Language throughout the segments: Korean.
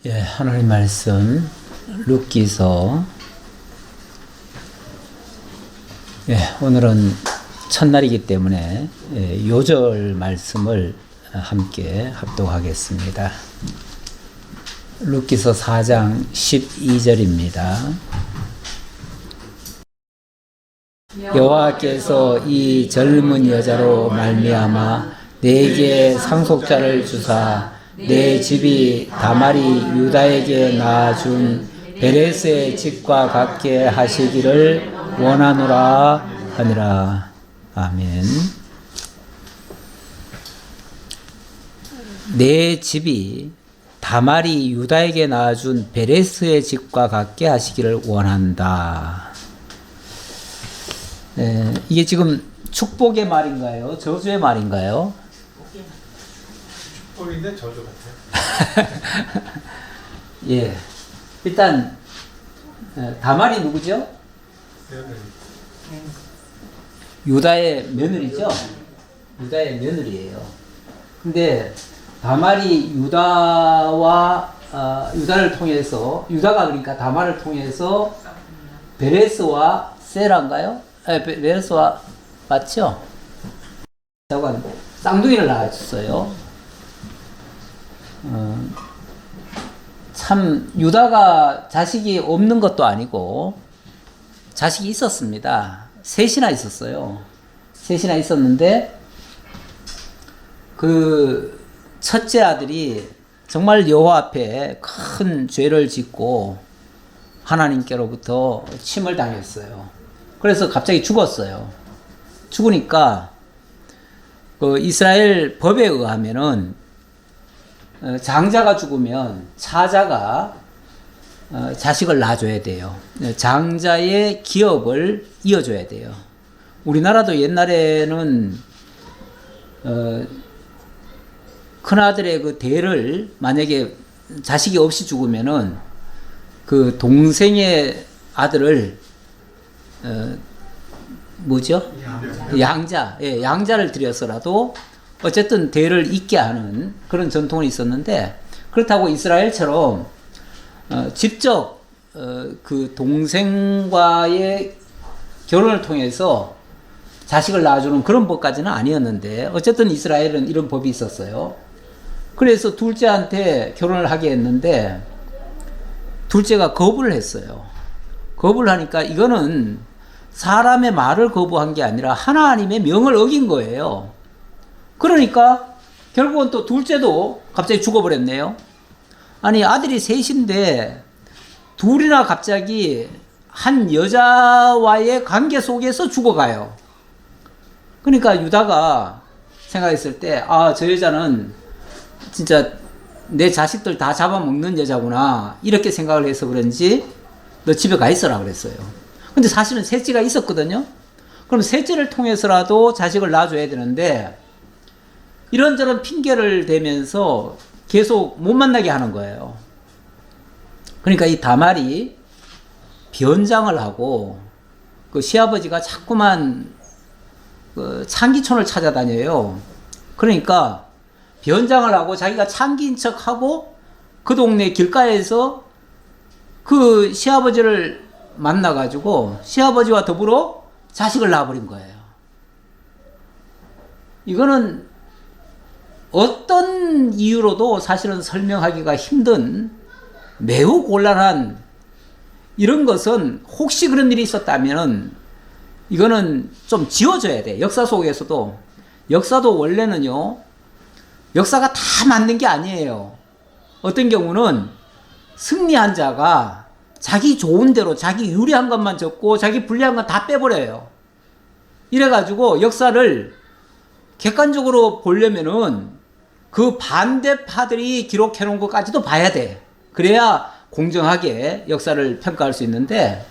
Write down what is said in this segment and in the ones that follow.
예, 하나님 말씀 룻기서. 오늘은 첫날이기 때문에 요절 말씀을 함께 합독하겠습니다. 룻기서 4장 12절입니다. 여호와께서 이 젊은 여자로 말미암아 내게 상속자를 주사 내 집이 다말이 유다에게 낳아준 베레스의 집과 같게 하시기를 원하노라 하니라. 아멘. 내 집이 다말이 유다에게 낳아준 베레스의 집과 같게 하시기를 원한다. 이게 지금 축복의 말인가요? 저주의 말인가요? 축복인데 저주 같아요. 예. 일단 다말이 누구죠? 며느리. 유다의 며느리죠. 유다의 며느리예요. 근데 다말이 유다를 통해서, 유다가 그러니까 다말을 통해서 베레스와 세라인가요? 베레스와 맞죠? 저건 쌍둥이를 낳았어요. 참 유다가 자식이 없는 것도 아니고 자식이 있었습니다. 셋이나 있었어요. 셋이나 있었는데 그 첫째 아들이 정말 여호와 앞에 큰 죄를 짓고 하나님께로부터 침을 당했어요. 그래서 갑자기 죽었어요. 죽으니까 그 이스라엘 법에 의하면은 장자가 죽으면 차자가 자식을 낳아줘야 돼요. 장자의 기업을 이어줘야 돼요. 우리나라도 옛날에는 큰아들의 그 대를 만약에 자식이 없이 죽으면은 그 동생의 아들을 양자를 들여서라도 어쨌든 대를 잇게 하는 그런 전통이 있었는데, 그렇다고 이스라엘처럼 직접 그 동생과의 결혼을 통해서 자식을 낳아주는 그런 법까지는 아니었는데, 어쨌든 이스라엘은 이런 법이 있었어요. 그래서 둘째한테 결혼을 하게 했는데 둘째가 거부를 했어요. 거부를 하니까 이거는 사람의 말을 거부한 게 아니라 하나님의 명을 어긴 거예요. 그러니까 결국은 또 둘째도 갑자기 죽어버렸네요. 아니, 아들이 셋인데 둘이나 갑자기 한 여자와의 관계 속에서 죽어가요. 그러니까 유다가 생각했을 때, 저 여자는 진짜 내 자식들 다 잡아먹는 여자구나, 이렇게 생각을 해서 그런지 너 집에 가 있어라 그랬어요. 근데 사실은 셋째가 있었거든요. 그럼 셋째를 통해서라도 자식을 낳아줘야 되는데 이런저런 핑계를 대면서 계속 못 만나게 하는 거예요. 그러니까 이 다말이 변장을 하고 그 시아버지가 자꾸만 그 창기촌을 찾아다녀요. 그러니까 변장을 하고 자기가 창기인 척하고 그 동네 길가에서 그 시아버지를 만나가지고 시아버지와 더불어 자식을 낳아버린 거예요. 이거는 어떤 이유로도 사실은 설명하기가 힘든 매우 곤란한, 이런 것은 혹시 그런 일이 있었다면 이거는 좀 지워져야 돼. 역사 속에서도. 역사도 원래는요, 역사가 다 맞는 게 아니에요. 어떤 경우는 승리한 자가 자기 좋은 대로 자기 유리한 것만 적고 자기 불리한 건 다 빼버려요. 이래가지고 역사를 객관적으로 보려면은 그 반대파들이 기록해 놓은 것까지도 봐야 돼. 그래야 공정하게 역사를 평가할 수 있는데,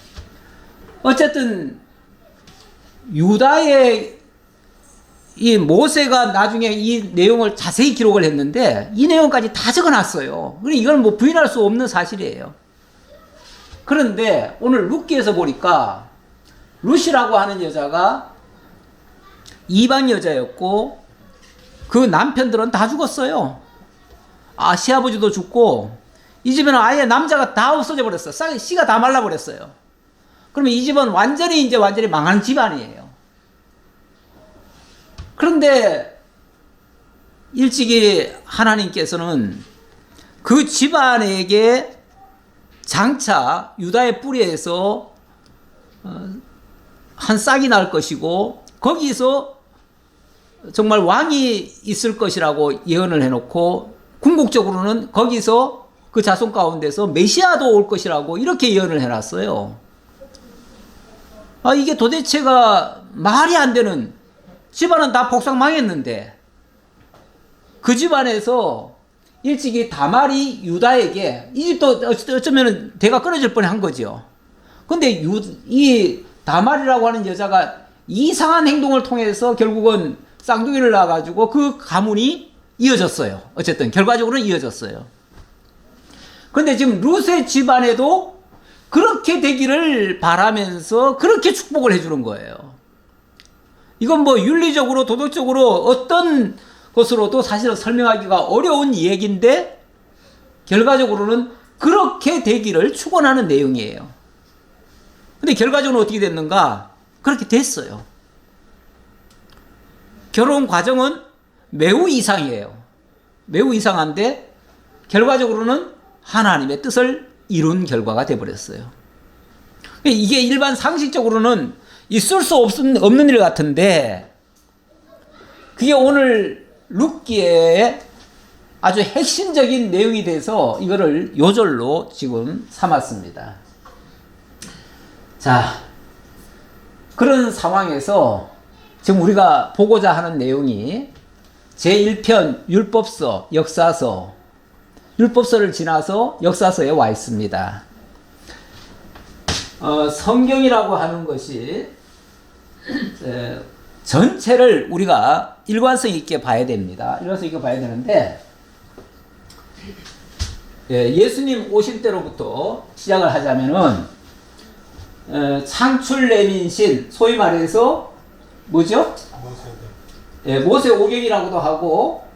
어쨌든 유다의 이 모세가 나중에 이 내용을 자세히 기록을 했는데 이 내용까지 다 적어놨어요. 그러니까 이건 뭐 부인할 수 없는 사실이에요. 그런데 오늘 룻기에서 보니까 룻이라고 하는 여자가 이방 여자였고 그 남편들은 다 죽었어요. 시아버지도 죽고 이 집에는 아예 남자가 다 없어져 버렸어. 씨가 다 말라 버렸어요. 그러면 이 집은 완전히 망한 집안이에요. 그런데 일찍이 하나님께서는 그 집안에게 장차 유다의 뿌리에서 한 싹이 날 것이고 거기서 정말 왕이 있을 것이라고 예언을 해놓고 궁극적으로는 거기서 그 자손 가운데서 메시아도 올 것이라고 이렇게 예언을 해놨어요. 이게 도대체가 말이 안 되는, 집안은 다 복상 망했는데 그 집안에서 일찍이 다말이 유다에게, 이 집도 어쩌면 대가 끊어질 뻔한 거죠. 근데 이 다말이라고 하는 여자가 이상한 행동을 통해서 결국은 쌍둥이를 낳아가지고 그 가문이 이어졌어요. 어쨌든 결과적으로는 이어졌어요. 근데 지금 룻의 집안에도 그렇게 되기를 바라면서 그렇게 축복을 해주는 거예요. 이건 뭐 윤리적으로 도덕적으로 어떤 것으로도 사실은 설명하기가 어려운 얘기인데 결과적으로는 그렇게 되기를 축원하는 내용이에요. 근데 결과적으로 어떻게 됐는가? 그렇게 됐어요. 결혼 과정은 매우 이상해요. 매우 이상한데 결과적으로는 하나님의 뜻을 이룬 결과가 되어버렸어요. 이게 일반 상식적으로는 있을 수 없는 일 같은데 그게 오늘 룻기의 아주 핵심적인 내용이 돼서 이거를 요절로 지금 삼았습니다. 자, 그런 상황에서 지금 우리가 보고자 하는 내용이 제1편 율법서, 역사서, 율법서를 지나서 역사서에 와 있습니다. 성경이라고 하는 것이 전체를 우리가 일관성 있게 봐야 됩니다. 일관성 있게 봐야 되는데 예수님 오실 때로부터 시작을 하자면은 창출 레민신, 소위 말해서 뭐죠? 모세 오경이라고도 하고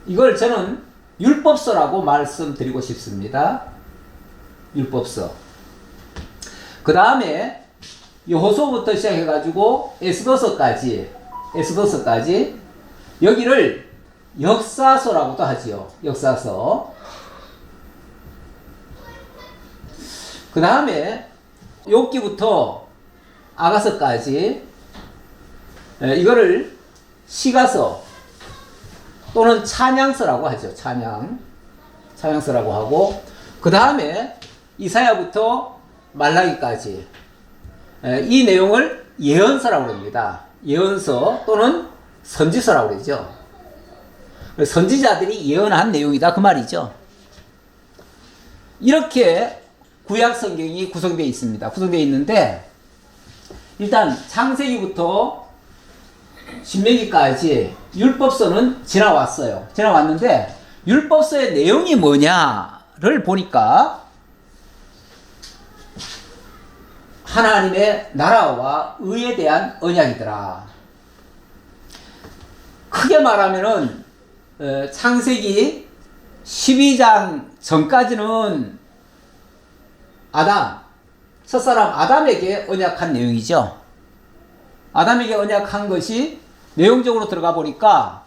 이걸 저는 율법서라고 말씀드리고 싶습니다. 율법서. 그 다음에 여호수아부터 시작해가지고 에스더서까지 여기를 역사서라고도 하지요. 역사서. 그 다음에 욥기부터 아가서까지 이거를 시가서 또는 찬양서라고 하죠. 찬양서라고 하고 그 다음에 이사야부터 말라기까지 이 내용을 예언서라고 합니다. 예언서 또는 선지서라고 그러죠. 선지자들이 예언한 내용이다 그 말이죠. 이렇게 구약 성경이 구성되어 있습니다. 구성되어 있는데 일단 창세기부터 신명기까지 율법서는 지나왔어요. 지나왔는데 율법서의 내용이 뭐냐를 보니까 하나님의 나라와 의에 대한 언약이더라. 크게 말하면은 창세기 12장 전까지는 첫사람 아담에게 언약한 내용이죠. 아담에게 언약한 것이 내용적으로 들어가 보니까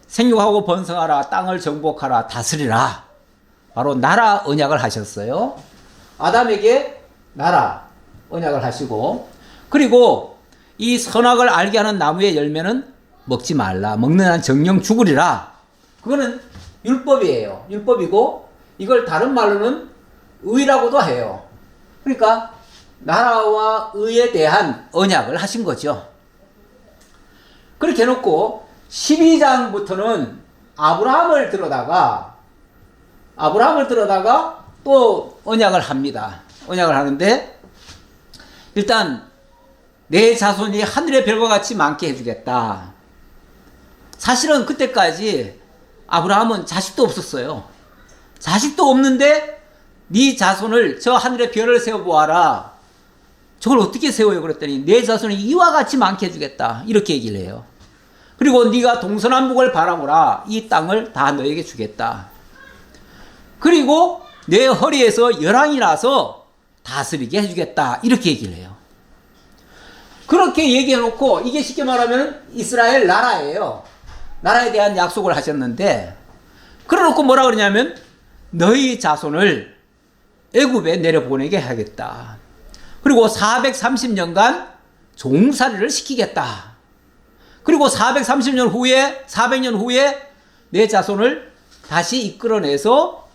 생육하고 번성하라, 땅을 정복하라, 다스리라. 바로 나라 언약을 하셨어요. 아담에게 나라 언약을 하시고 그리고 이 선악을 알게 하는 나무의 열매는 먹지 말라. 먹는 한 정령 죽으리라. 그거는 율법이에요. 율법이고 이걸 다른 말로는 의라고도 해요. 그러니까 나라와 의에 대한 언약을 하신 거죠. 그렇게 해놓고 12장부터는 아브라함을 들어다가 또 언약을 합니다. 언약을 하는데 일단 내 자손이 하늘의 별과 같이 많게 해주겠다. 사실은 그때까지 아브라함은 자식도 없었어요. 자식도 없는데 네 자손을 저 하늘의 별을 세워보아라. 저걸 어떻게 세워요? 그랬더니 내 자손이 이와 같이 많게 해주겠다. 이렇게 얘기를 해요. 그리고 네가 동서남북을 바라보라. 이 땅을 다 너에게 주겠다. 그리고 내 허리에서 열왕이 나서 다스리게 해주겠다. 이렇게 얘기를 해요. 그렇게 얘기해 놓고 이게 쉽게 말하면 이스라엘 나라예요. 나라에 대한 약속을 하셨는데 그래 놓고 뭐라 그러냐면 너희 자손을 애굽에 내려보내게 하겠다. 그리고 430년간 종살이를 시키겠다. 그리고 430년 후에 400년 후에 내 자손을 다시 이끌어내서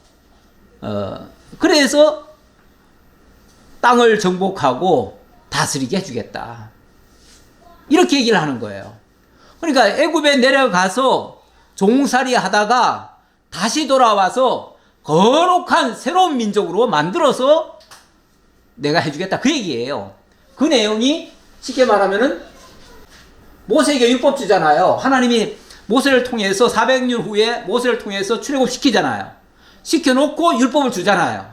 그래서 땅을 정복하고 다스리게 해주겠다. 이렇게 얘기를 하는 거예요. 그러니까 애굽에 내려가서 종살이 하다가 다시 돌아와서 거룩한 새로운 민족으로 만들어서 내가 해주겠다. 그 얘기예요. 그 내용이 쉽게 말하면은 모세에게 율법 주잖아요. 하나님이 모세를 통해서 400년 후에 모세를 통해서 출애굽 시키잖아요. 시켜놓고 율법을 주잖아요.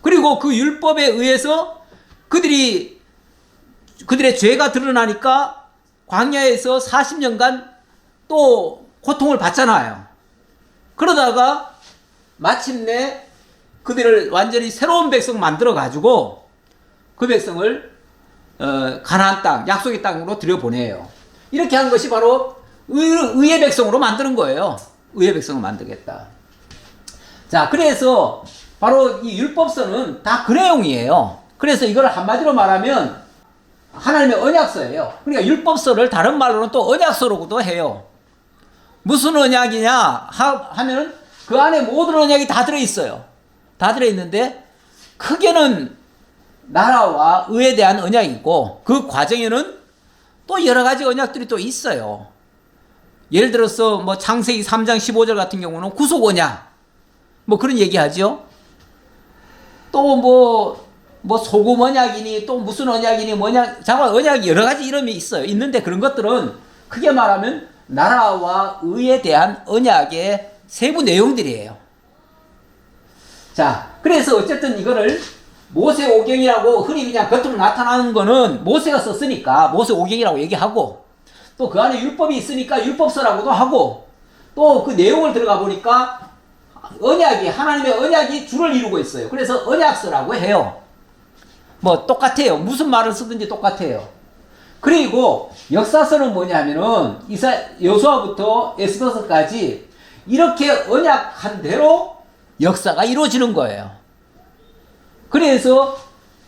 그리고 그 율법에 의해서 그들의 죄가 드러나니까 광야에서 40년간 또 고통을 받잖아요. 그러다가 마침내 그들을 완전히 새로운 백성 만들어 가지고 그 백성을 가나안 땅, 약속의 땅으로 들여보내요. 이렇게 한 것이 바로 의의 백성으로 만드는 거예요. 의의 백성을 만들겠다. 자, 그래서 바로 이 율법서는 다 그 내용이에요. 그래서 이걸 한마디로 말하면 하나님의 언약서예요. 그러니까 율법서를 다른 말로는 또 언약서로도 해요. 무슨 언약이냐 하면 그 안에 모든 언약이 다 들어있어요. 다 들어있는데 크게는 나라와 의에 대한 언약이고 그 과정에는 또 여러 가지 언약들이 또 있어요. 예를 들어서 뭐 창세기 3장 15절 같은 경우는 구속 언약 뭐 그런 얘기하죠. 또 뭐 소금 언약이니 또 무슨 언약이니 뭐냐 장관 언약이 여러 가지 이름이 있어요. 있는데 그런 것들은 크게 말하면 나라와 의에 대한 언약의 세부 내용들이에요. 자, 그래서 어쨌든 이거를 모세오경이라고 흔히 그냥 겉으로 나타나는 거는 모세가 썼으니까 모세오경이라고 얘기하고 또 그 안에 율법이 있으니까 율법서라고도 하고 또 그 내용을 들어가 보니까 언약이 하나님의 언약이 줄을 이루고 있어요. 그래서 언약서라고 해요. 뭐 똑같아요. 무슨 말을 쓰든지 똑같아요. 그리고 역사서는 뭐냐면은 여호수아부터 에스더서까지 이렇게 언약한 대로 역사가 이루어지는 거예요. 그래서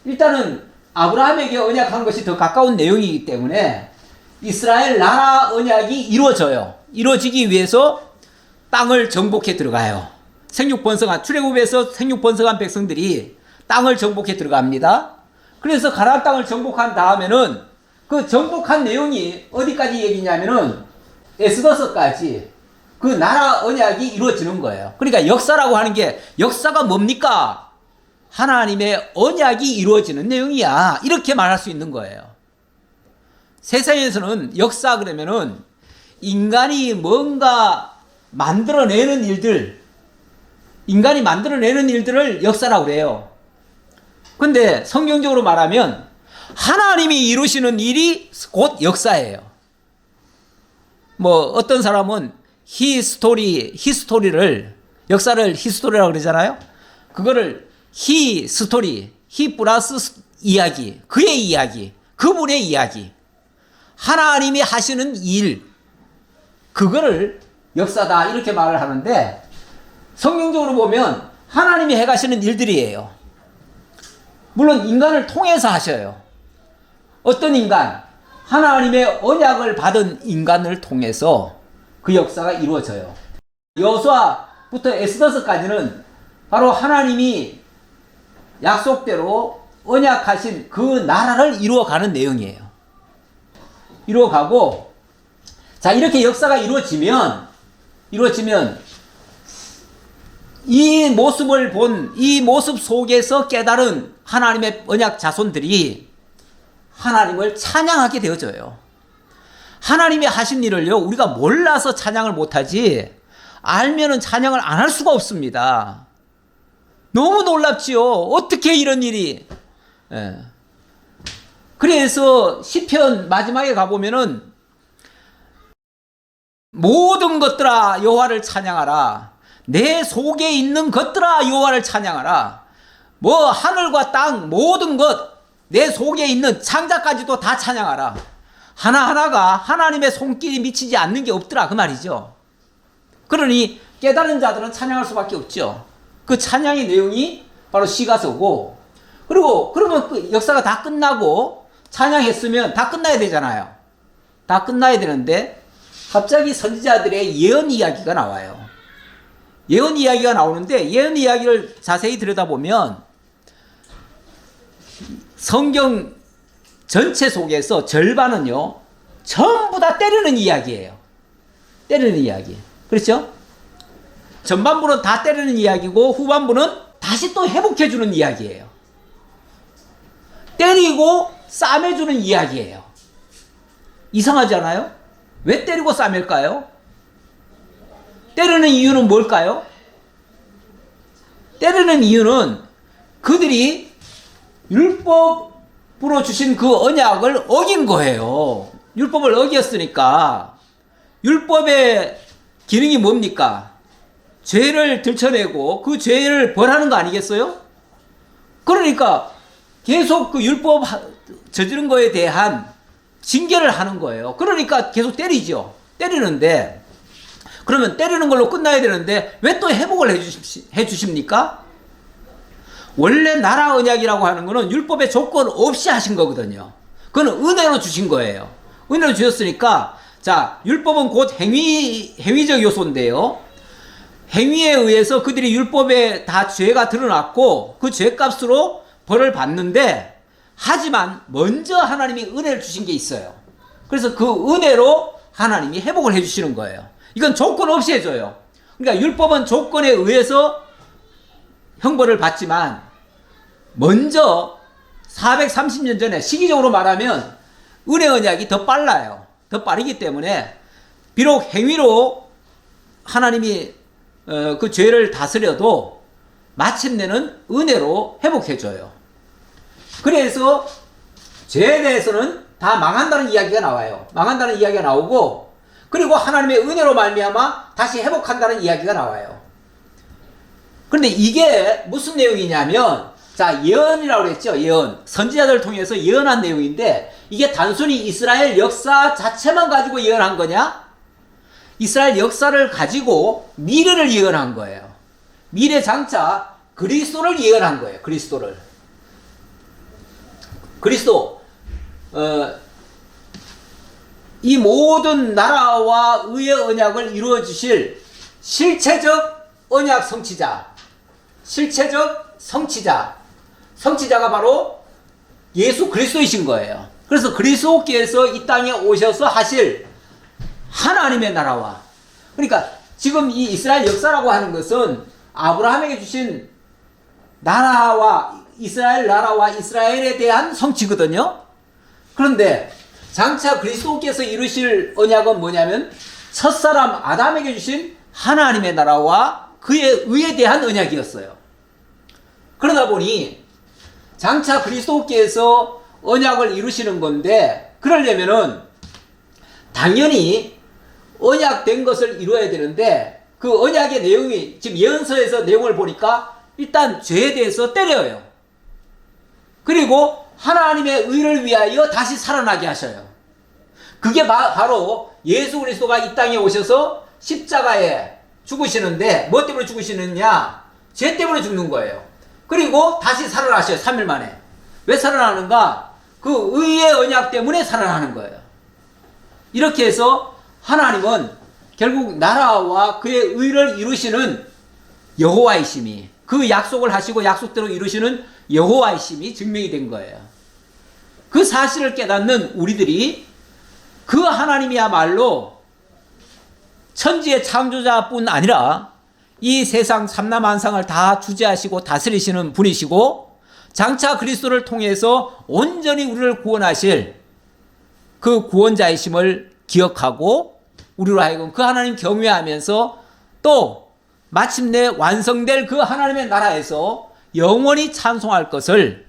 일단은 아브라함에게 언약한 것이 더 가까운 내용이기 때문에 이스라엘 나라 언약이 이루어져요. 이루어지기 위해서 땅을 정복해 들어가요. 생육번성한 출애굽에서 생육번성한 백성들이 땅을 정복해 들어갑니다. 그래서 가나안 땅을 정복한 다음에는 그 정복한 내용이 어디까지 얘기냐면은 에스더서까지 그 나라 언약이 이루어지는 거예요. 그러니까 역사라고 하는 게 역사가 뭡니까? 하나님의 언약이 이루어지는 내용이야. 이렇게 말할 수 있는 거예요. 세상에서는 역사 그러면은 인간이 뭔가 만들어내는 일들, 인간이 만들어내는 일들을 역사라고 그래요. 근데 성경적으로 말하면 하나님이 이루시는 일이 곧 역사예요. 뭐 어떤 사람은 히스토리를 역사를 히스토리라고 그러잖아요. 그거를 히스토리, 히 플러스 이야기, 그의 이야기, 그분의 이야기, 하나님이 하시는 일, 그거를 역사다 이렇게 말을 하는데 성경적으로 보면 하나님이 해가시는 일들이에요. 물론 인간을 통해서 하셔요. 어떤 인간? 하나님의 언약을 받은 인간을 통해서 그 역사가 이루어져요. 여호수아부터 에스더서까지는 바로 하나님이 약속대로 언약하신 그 나라를 이루어가는 내용이에요. 이루어가고 자 이렇게 역사가 이루어지면 이 모습을 본 이 모습 속에서 깨달은 하나님의 언약 자손들이 하나님을 찬양하게 되어져요. 하나님이 하신 일을요 우리가 몰라서 찬양을 못하지 알면은 찬양을 안 할 수가 없습니다. 너무 놀랍지요. 어떻게 이런 일이. 예. 그래서 시편 마지막에 가보면은 모든 것들아 여호와를 찬양하라. 내 속에 있는 것들아 여호와를 찬양하라. 뭐 하늘과 땅 모든 것, 내 속에 있는 창자까지도 다 찬양하라. 하나하나가 하나님의 손길이 미치지 않는 게 없더라 그 말이죠. 그러니 깨달은 자들은 찬양할 수밖에 없죠. 그 찬양의 내용이 바로 시가서고, 그리고 그러면 그 역사가 다 끝나고 찬양했으면 다 끝나야 되잖아요. 다 끝나야 되는데 갑자기 선지자들의 예언 이야기가 나와요. 예언 이야기가 나오는데 예언 이야기를 자세히 들여다보면 성경 전체 속에서 절반은요 전부 다 때리는 이야기예요. 때리는 이야기. 그렇죠? 전반부는 다 때리는 이야기고 후반부는 다시 또 회복해주는 이야기예요. 때리고 싸매주는 이야기예요. 이상하지 않아요? 왜 때리고 싸맬까요? 때리는 이유는 뭘까요? 때리는 이유는 그들이 율법으로 주신 그 언약을 어긴 거예요. 율법을 어겼으니까. 율법의 기능이 뭡니까? 죄를 들춰내고 그 죄를 벌하는 거 아니겠어요? 그러니까 계속 그 율법 저지른 거에 대한 징계를 하는 거예요. 그러니까 계속 때리죠. 때리는데 그러면 때리는 걸로 끝나야 되는데 왜 또 회복을 해주십니까? 원래 나라 언약이라고 하는 거는 율법의 조건 없이 하신 거거든요. 그건 은혜로 주신 거예요. 은혜로 주셨으니까 자, 율법은 곧 행위적 요소인데요. 행위에 의해서 그들이 율법에 다 죄가 드러났고 그 죄값으로 벌을 받는데, 하지만 먼저 하나님이 은혜를 주신 게 있어요. 그래서 그 은혜로 하나님이 회복을 해주시는 거예요. 이건 조건 없이 해줘요. 그러니까 율법은 조건에 의해서 형벌을 받지만 먼저 430년 전에 시기적으로 말하면 은혜 언약이 더 빨라요. 더 빠르기 때문에 비록 행위로 하나님이 그 죄를 다스려도 마침내는 은혜로 회복해줘요. 그래서 죄에 대해서는 다 망한다는 이야기가 나와요. 망한다는 이야기가 나오고, 그리고 하나님의 은혜로 말미암아 다시 회복한다는 이야기가 나와요. 그런데 이게 무슨 내용이냐면, 자, 예언이라고 그랬죠. 예언. 선지자들을 통해서 예언한 내용인데, 이게 단순히 이스라엘 역사 자체만 가지고 예언한 거냐? 이스라엘 역사를 가지고 미래를 예언한 거예요. 미래 장차 그리스도를 예언한 거예요. 그리스도. 이 모든 나라와 의의 언약을 이루어 주실 실체적 언약 성취자. 성취자가 바로 예수 그리스도이신 거예요. 그래서 그리스도께서 이 땅에 오셔서 하실 하나님의 나라와, 그러니까 지금 이 이스라엘 역사라고 하는 것은 아브라함에게 주신 나라와 이스라엘 나라와 이스라엘에 대한 성취거든요. 그런데 장차 그리스도께서 이루실 언약은 뭐냐면 첫사람 아담에게 주신 하나님의 나라와 그의 의에 대한 언약이었어요. 그러다 보니 장차 그리스도께서 언약을 이루시는 건데, 그러려면은 당연히 언약된 것을 이루어야 되는데, 그 언약의 내용이 지금 예언서에서 내용을 보니까 일단 죄에 대해서 때려요. 그리고 하나님의 의를 위하여 다시 살아나게 하셔요. 그게 바로 예수 그리스도가 이 땅에 오셔서 십자가에 죽으시는데, 뭐 때문에 죽으시느냐? 죄 때문에 죽는 거예요. 그리고 다시 살아나셔요. 3일 만에. 왜 살아나는가? 그 의의 언약 때문에 살아나는 거예요. 이렇게 해서 하나님은 결국 나라와 그의 의를 이루시는 여호와이심이, 그 약속을 하시고 약속대로 이루시는 여호와이심이 증명이 된 거예요. 그 사실을 깨닫는 우리들이 그 하나님이야말로 천지의 창조자뿐 아니라 이 세상 삼라만상을 다 주재하시고 다스리시는 분이시고, 장차 그리스도를 통해서 온전히 우리를 구원하실 그 구원자이심을 기억하고 우리로 하여금 그 하나님 경외하면서 또 마침내 완성될 그 하나님의 나라에서 영원히 찬송할 것을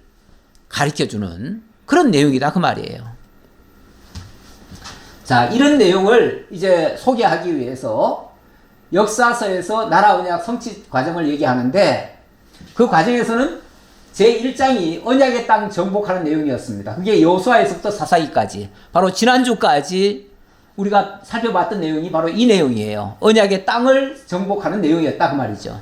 가르쳐주는 그런 내용이다 그 말이에요. 자, 이런 내용을 이제 소개하기 위해서 역사서에서 나라 언약 성취 과정을 얘기하는데 그 과정에서는 제1장이 언약의 땅 정복하는 내용이었습니다. 그게 여호수아에서부터 사사기까지 바로 지난주까지 우리가 살펴봤던 내용이 바로 이 내용이에요. 언약의 땅을 정복하는 내용이었다 그 말이죠.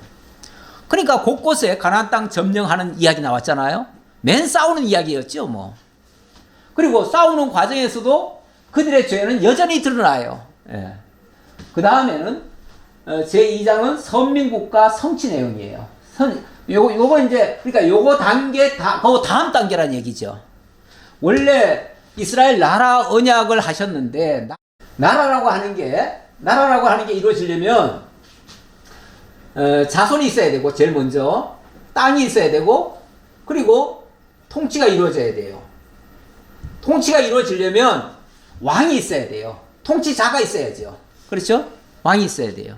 그러니까 곳곳에 가나안 땅 점령하는 이야기 나왔잖아요. 맨 싸우는 이야기였죠 뭐. 그리고 싸우는 과정에서도 그들의 죄는 여전히 드러나요. 예. 그 다음에는 제2장은 선민국가 성취 내용이에요. 요거 이제 그러니까 요거 단계 그 다음 단계란 얘기죠. 원래 이스라엘 나라 언약을 하셨는데 나라라고 하는 게 이루어지려면 자손이 있어야 되고 제일 먼저 땅이 있어야 되고 그리고 통치가 이루어져야 돼요. 통치가 이루어지려면 왕이 있어야 돼요. 통치자가 있어야죠. 그렇죠? 왕이 있어야 돼요.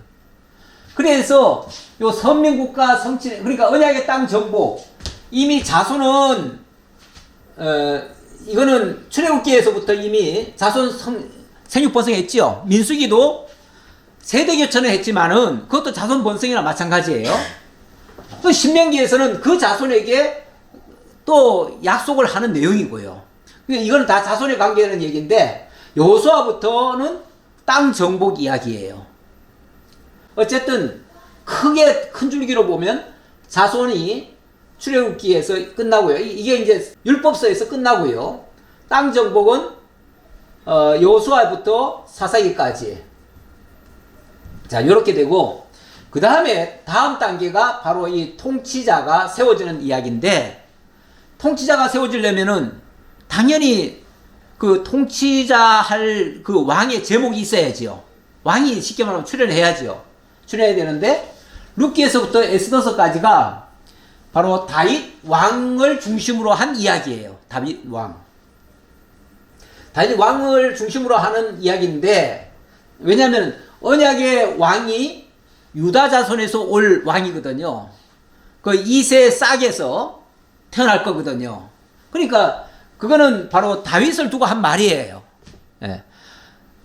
그래서 요 선민국가 성취 그러니까 언약의 땅 정복 이미 자손은 이거는 출애굽기에서부터 이미 자손 생육 번성했죠. 민수기도 세대 교체는 했지만은 그것도 자손 번성이나 마찬가지예요. 또 신명기에서는 그 자손에게 또 약속을 하는 내용이고요. 이거는 다 자손에 관계되는 얘기인데 여호수아부터는 땅 정복 이야기예요. 어쨌든 크게 큰 줄기로 보면 자손이 출애굽기에서 끝나고요. 이게 이제 율법서에서 끝나고요. 땅 정복은 여호수아부터 사사기까지. 자, 요렇게 되고 그 다음에 다음 단계가 바로 이 통치자가 세워지는 이야기인데 통치자가 세워지려면은 당연히 그 통치자 할 그 왕의 제목이 있어야지요. 왕이 쉽게 말하면 출연해야지요. 출연해야 되는데 룻기에서부터 에스더서까지가 바로 다윗 왕을 중심으로 한 이야기예요. 다윗 왕을 중심으로 하는 이야기인데 왜냐하면 언약의 왕이 유다 자손에서 올 왕이거든요. 그 2세 싹에서 태어날 거거든요. 그러니까 그거는 바로 다윗을 두고 한 말이에요. 예.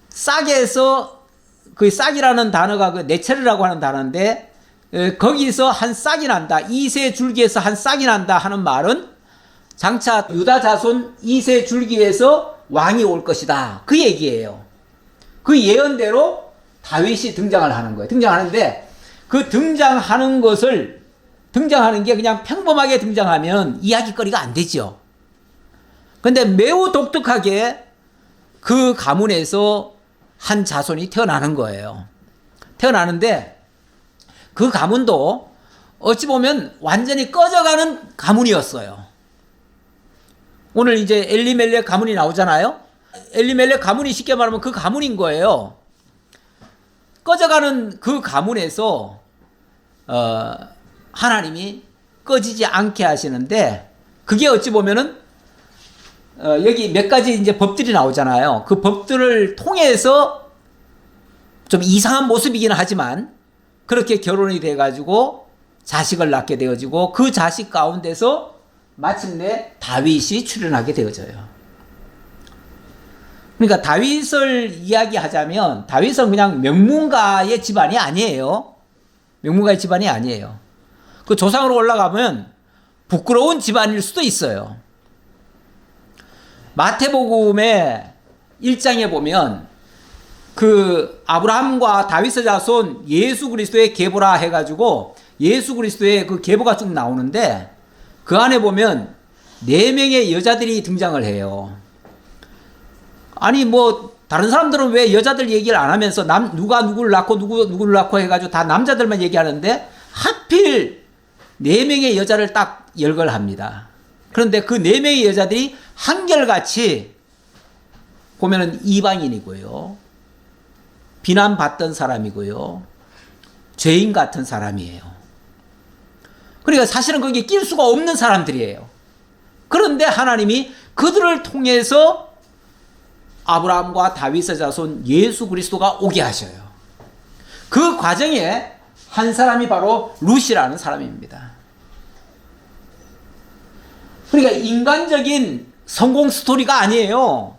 싹에서 그 싹이라는 단어가 그 네체르라고 하는 단어인데 거기서 한 싹이 난다. 2세 줄기에서 한 싹이 난다 하는 말은 장차 유다 자손 2세 줄기에서 왕이 올 것이다. 그 얘기예요. 그 예언대로 다윗이 등장을 하는 거예요. 등장하는데 그 등장하는 게 그냥 평범하게 등장하면 이야기거리가 안 되죠. 근데 매우 독특하게 그 가문에서 한 자손이 태어나는 거예요. 태어나는데 그 가문도 어찌 보면 완전히 꺼져가는 가문이었어요. 오늘 이제 엘리멜렉 가문이 나오잖아요. 엘리멜렉 가문이 쉽게 말하면 그 가문인 거예요. 꺼져가는 그 가문에서 하나님이 꺼지지 않게 하시는데 그게 어찌 보면은 여기 몇 가지 이제 법들이 나오잖아요. 그 법들을 통해서 좀 이상한 모습이기는 하지만 그렇게 결혼이 돼가지고 자식을 낳게 되어지고 그 자식 가운데서 마침내 다윗이 출현하게 되어져요. 그러니까 다윗을 이야기하자면 다윗은 그냥 명문가의 집안이 아니에요. 명문가의 집안이 아니에요. 그 조상으로 올라가면 부끄러운 집안일 수도 있어요. 마태복음의 1장에 보면 그 아브라함과 다윗의 자손 예수 그리스도의 계보라 해가지고 예수 그리스도의 그 계보가 쭉 나오는데 그 안에 보면 4명의 여자들이 등장을 해요. 아니 뭐 다른 사람들은 왜 여자들 얘기를 안 하면서 누가 누구를 낳고 누구를 낳고 해가지고 다 남자들만 얘기하는데 하필 4명의 여자를 딱 열거합니다. 그런데 그 4명의 여자들이 한결같이 보면은 이방인이고요. 비난받던 사람이고요. 죄인 같은 사람이에요. 그러니까 사실은 거기에 낄 수가 없는 사람들이에요. 그런데 하나님이 그들을 통해서 아브라함과 다윗의 자손 예수 그리스도가 오게 하셔요. 그 과정에 한 사람이 바로 룻이라는 사람입니다. 그러니까 인간적인 성공 스토리가 아니에요.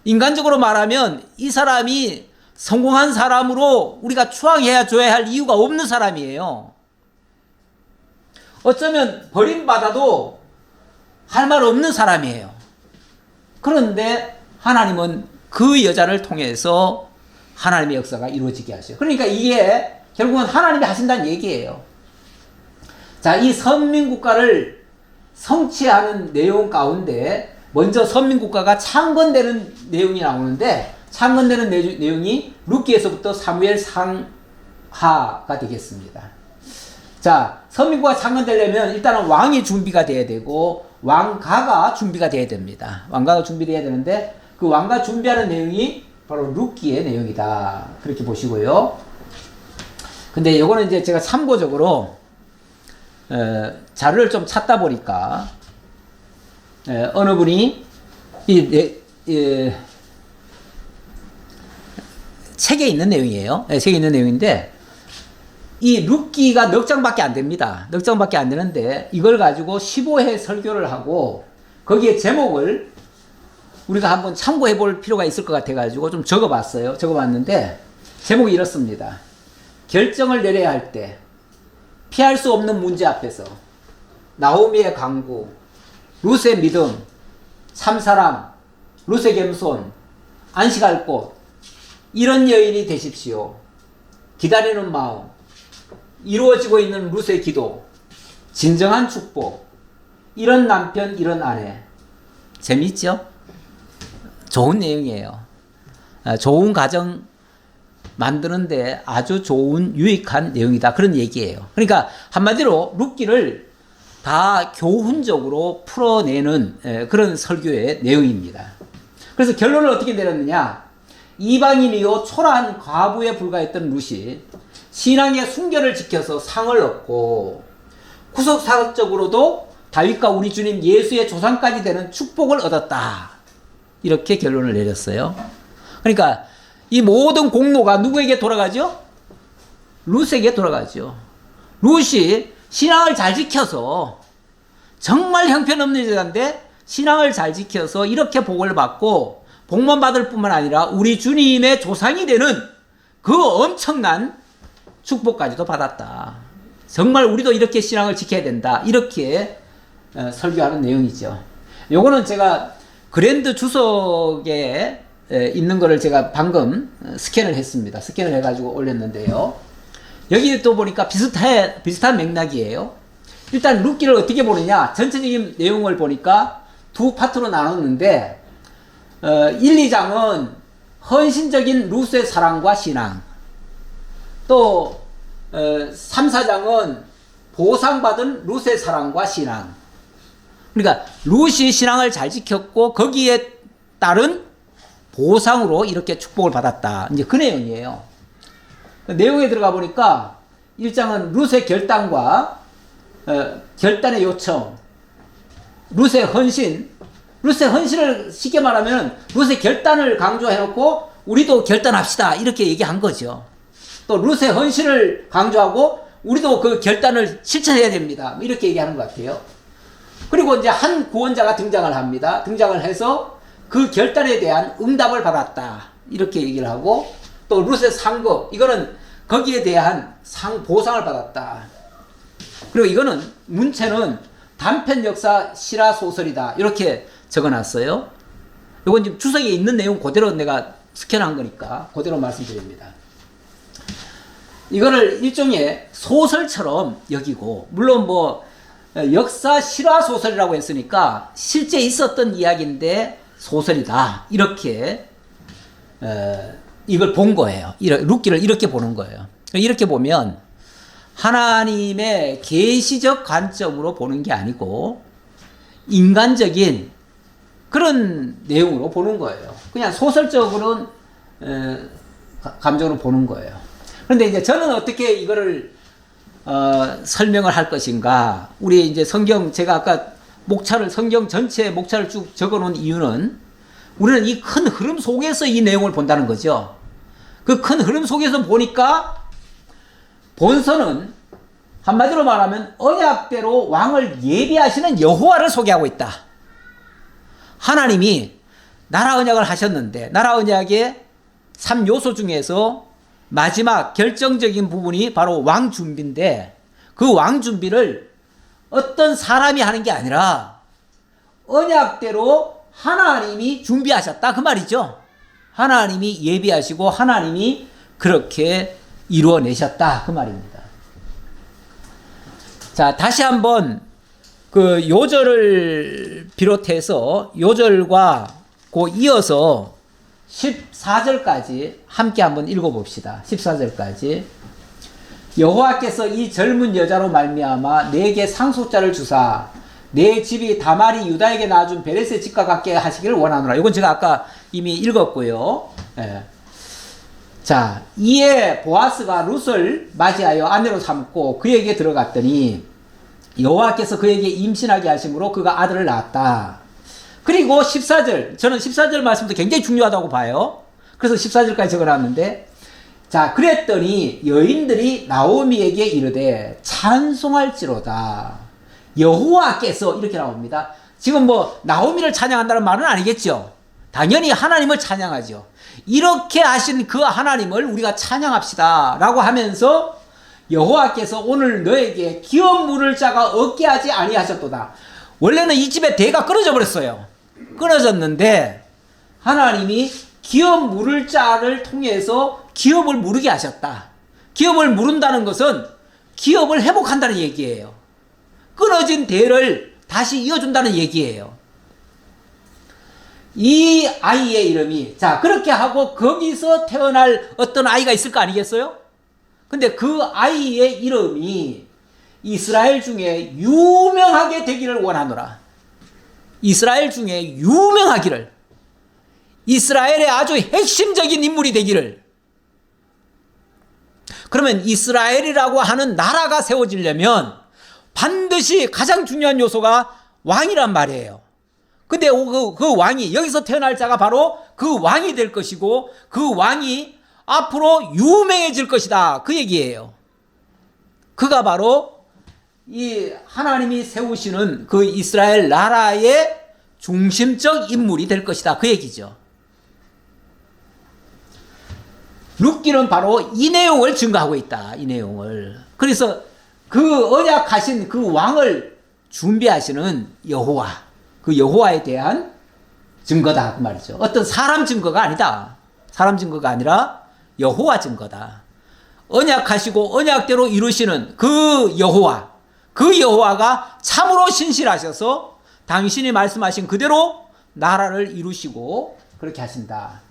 인간적으로 말하면 이 사람이 성공한 사람으로 우리가 추앙해야 줘야 할 이유가 없는 사람이에요. 어쩌면 버림받아도 할 말 없는 사람이에요. 그런데 하나님은 그 여자를 통해서 하나님의 역사가 이루어지게 하셔요. 그러니까 이게 결국은 하나님이 하신다는 얘기예요. 자, 이 선민국가를 성취하는 내용 가운데 먼저 선민국가가 창건되는 내용이 나오는데, 창건되는 내용이 룻기에서부터 사무엘 상하가 되겠습니다. 자, 선민국가가 창건되려면 일단은 왕이 준비가 돼야 되고 왕가가 준비가 돼야 됩니다. 왕가가 준비돼야 되는데 그 왕가 준비하는 내용이 바로 룻기의 내용이다. 그렇게 보시고요. 근데 이거는 이제 제가 참고적으로 자료를 좀 찾다 보니까 어느 분이 책에 있는 내용이에요. 책에 있는 내용인데 이 룻기가 넉 장밖에 안 됩니다. 넉 장밖에 안 되는데 이걸 가지고 15회 설교를 하고 거기에 제목을 우리가 한번 참고해 볼 필요가 있을 것 같아 가지고 좀 적어봤어요. 적어봤는데 제목이 이렇습니다. 결정을 내려야 할 때 피할 수 없는 문제 앞에서 나오미의 강구, 룻의 믿음, 참사랑, 룻의 겸손, 안식할 곳, 이런 여인이 되십시오. 기다리는 마음, 이루어지고 있는 룻의 기도, 진정한 축복, 이런 남편, 이런 아내. 재미있죠? 좋은 내용이에요. 좋은 가정 만드는데 아주 좋은 유익한 내용이다. 그런 얘기예요. 그러니까 한마디로 룻기를 다 교훈적으로 풀어내는 그런 설교의 내용입니다. 그래서 결론을 어떻게 내렸느냐? 이방인이요 초라한 과부에 불과했던 룻이 신앙의 순결을 지켜서 상을 얻고 구속사적으로도 다윗과 우리 주님 예수의 조상까지 되는 축복을 얻었다. 이렇게 결론을 내렸어요. 그러니까 이 모든 공로가 누구에게 돌아가죠? 룻에게 돌아가죠. 룻이 신앙을 잘 지켜서 정말 형편없는 여자인데 신앙을 잘 지켜서 이렇게 복을 받고 복만 받을 뿐만 아니라 우리 주님의 조상이 되는 그 엄청난 축복까지도 받았다. 정말 우리도 이렇게 신앙을 지켜야 된다. 이렇게 설교하는 내용이죠. 요거는 제가 그랜드 주석에 있는 거를 제가 방금 스캔을 했습니다. 스캔을 해가지고 올렸는데요. 여기 또 보니까 비슷한 맥락이에요. 일단 룻기를 어떻게 보느냐. 전체적인 내용을 보니까 두 파트로 나눴는데 1, 2장은 헌신적인 룻의 사랑과 신앙, 또 3, 4장은 보상받은 룻의 사랑과 신앙. 그러니까 룻이 신앙을 잘 지켰고 거기에 따른 보상으로 이렇게 축복을 받았다. 이제 그 내용이에요. 내용에 들어가 보니까 1장은 룻의 결단과 결단의 요청, 룻의 헌신, 룻의 헌신을 쉽게 말하면 룻의 결단을 강조해놓고 우리도 결단합시다 이렇게 얘기한 거죠. 또 룻의 헌신을 강조하고 우리도 그 결단을 실천해야 됩니다 이렇게 얘기하는 것 같아요. 그리고 이제 한 구원자가 등장을 합니다. 등장을 해서 그 결단에 대한 응답을 받았다 이렇게 얘기를 하고, 또 룻의 상급, 이거는 거기에 대한 보상을 받았다. 그리고 이거는 문체는 단편 역사 실화 소설이다 이렇게 적어놨어요. 이건 지금 주석에 있는 내용 그대로 내가 스캔한 거니까 그대로 말씀드립니다. 이거를 일종의 소설처럼 여기고, 물론 뭐 역사 실화 소설이라고 했으니까 실제 있었던 이야기인데 소설이다 이렇게 이걸 본 거예요. 룻기를 이렇게 보는 거예요. 이렇게 보면 하나님의 계시적 관점으로 보는 게 아니고 인간적인 그런 내용으로 보는 거예요. 그냥 소설적으로는 감정으로 보는 거예요. 그런데 이제 저는 어떻게 이거를 설명을 할 것인가? 우리 이제 성경, 제가 아까 성경 전체 목차를 쭉 적어 놓은 이유는 우리는 이 큰 흐름 속에서 이 내용을 본다는 거죠. 그 큰 흐름 속에서 보니까 본서는 한마디로 말하면 언약대로 왕을 예비하시는 여호와를 소개하고 있다. 하나님이 나라 언약을 하셨는데 나라 언약에 3요소 중에서 마지막 결정적인 부분이 바로 왕 준비인데, 그 왕 준비를 어떤 사람이 하는 게 아니라 언약대로 하나님이 준비하셨다 그 말이죠. 하나님이 예비하시고 하나님이 그렇게 이루어내셨다 그 말입니다. 자, 다시 한번 그 요절을 비롯해서 요절과 그 이어서 14절까지 함께 한번 읽어봅시다. 14절까지. 여호와께서 이 젊은 여자로 말미암아 내게 상속자를 주사 내 집이 다말이 유다에게 낳아준 베레스의 집과 같게 하시기를 원하노라. 이건 제가 아까 이미 읽었고요. 예. 자, 이에 보아스가 룻을 맞이하여 아내로 삼고 그에게 들어갔더니 여호와께서 그에게 임신하게 하심으로 그가 아들을 낳았다. 그리고 14절, 저는 14절 말씀도 굉장히 중요하다고 봐요. 그래서 14절까지 적어놨는데, 자, 그랬더니 여인들이 나오미에게 이르되 찬송할지로다. 여호와께서 이렇게 나옵니다. 지금 뭐 나오미를 찬양한다는 말은 아니겠죠. 당연히 하나님을 찬양하죠. 이렇게 하신 그 하나님을 우리가 찬양합시다 라고 하면서 여호와께서 오늘 너에게 기업 물을 자가 없게 하지 아니하셨도다. 원래는 이 집에 대가 끊어져 버렸어요. 끊어졌는데 하나님이 기업 물을 자를 통해서 기업을 무르게 하셨다. 기업을 무른다는 것은 기업을 회복한다는 얘기예요. 끊어진 대를 다시 이어준다는 얘기예요. 이 아이의 이름이, 자, 그렇게 하고 거기서 태어날 어떤 아이가 있을 거 아니겠어요? 근데 그 아이의 이름이 이스라엘 중에 유명하게 되기를 원하노라. 이스라엘 중에 유명하기를, 이스라엘의 아주 핵심적인 인물이 되기를. 그러면 이스라엘이라고 하는 나라가 세워지려면 반드시 가장 중요한 요소가 왕이란 말이에요. 근데 그 왕이, 여기서 태어날 자가 바로 그 왕이 될 것이고 그 왕이 앞으로 유명해질 것이다 그 얘기예요. 그가 바로 이 하나님이 세우시는 그 이스라엘 나라의 중심적 인물이 될 것이다 그 얘기죠. 룻기는 바로 이 내용을 증거하고 있다. 이 내용을. 그래서 그 언약하신 그 왕을 준비하시는 여호와, 그 여호와에 대한 증거다 그 말이죠. 어떤 사람 증거가 아니다. 사람 증거가 아니라 여호와 증거다. 언약하시고 언약대로 이루시는 그 여호와, 그 여호와가 참으로 신실하셔서 당신이 말씀하신 그대로 나라를 이루시고 그렇게 하신다.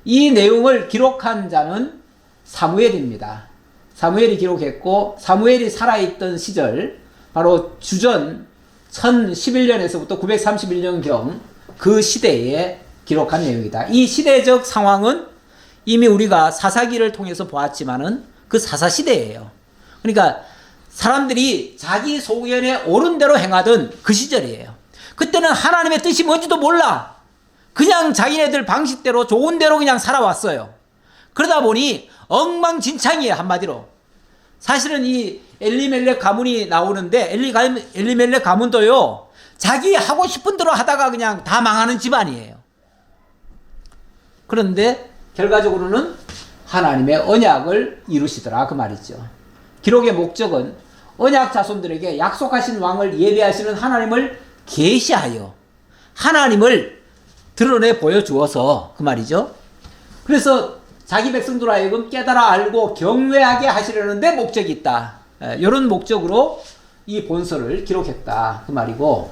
이 내용을 기록한 자는 사무엘입니다. 사무엘이 기록했고, 사무엘이 살아있던 시절, 바로 주전 1011년에서부터 931년경 그 시대에 기록한 내용이다. 이 시대적 상황은 이미 우리가 사사기를 통해서 보았지만은 그 사사시대예요. 그러니까 사람들이 자기 소견에 옳은 대로 행하던 그 시절이에요. 그때는 하나님의 뜻이 뭔지도 몰라. 그냥 자기네들 방식대로 좋은 대로 그냥 살아왔어요. 그러다 보니 엉망진창이에요, 한마디로. 사실은 이 엘리멜렉 가문이 나오는데 엘리멜렉 가문도요, 자기 하고 싶은 대로 하다가 그냥 다 망하는 집안이에요. 그런데 결과적으로는 하나님의 언약을 이루시더라 그 말이죠. 기록의 목적은 언약 자손들에게 약속하신 왕을 예배하시는 하나님을 계시하여 하나님을 드러내 보여주어서 그 말이죠. 그래서 자기 백성들 하여금 깨달아 알고 경외하게 하시려는데 목적이 있다. 이런 목적으로 이 본서를 기록했다 그 말이고,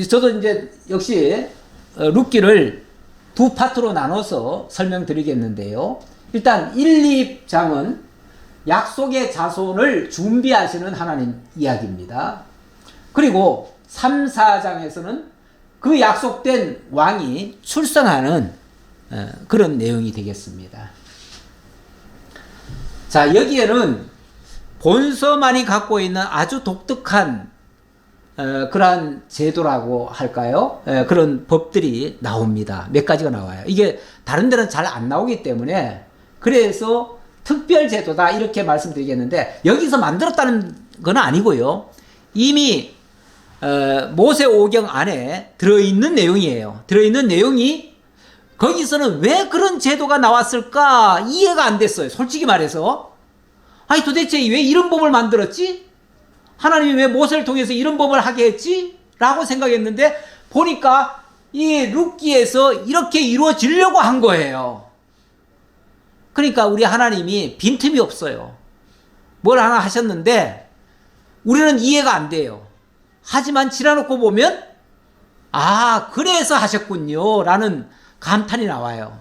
저도 이제 역시 룻기를 두 파트로 나눠서 설명드리겠는데요. 일단 1, 2장은 약속의 자손을 준비하시는 하나님 이야기입니다. 그리고 3, 4장에서는 그 약속된 왕이 출생하는 그런 내용이 되겠습니다. 자, 여기에는 본서만이 갖고 있는 아주 독특한 그러한 제도라고 할까요? 그런 법들이 나옵니다. 몇 가지가 나와요. 이게 다른 데는 잘 안 나오기 때문에 그래서 특별 제도다 이렇게 말씀드리겠는데, 여기서 만들었다는 건 아니고요. 이미 모세 오경 안에 들어있는 내용이에요. 들어있는 내용이 거기서는 왜 그런 제도가 나왔을까 이해가 안 됐어요. 솔직히 말해서. 아니 도대체 왜 이런 법을 만들었지? 하나님이 왜 모세를 통해서 이런 법을 하게 했지? 라고 생각했는데 보니까 이 룻기에서 이렇게 이루어지려고 한 거예요. 그러니까 우리 하나님이 빈틈이 없어요. 뭘 하나 하셨는데 우리는 이해가 안 돼요. 하지만 지나놓고 보면 아 그래서 하셨군요 라는 감탄이 나와요.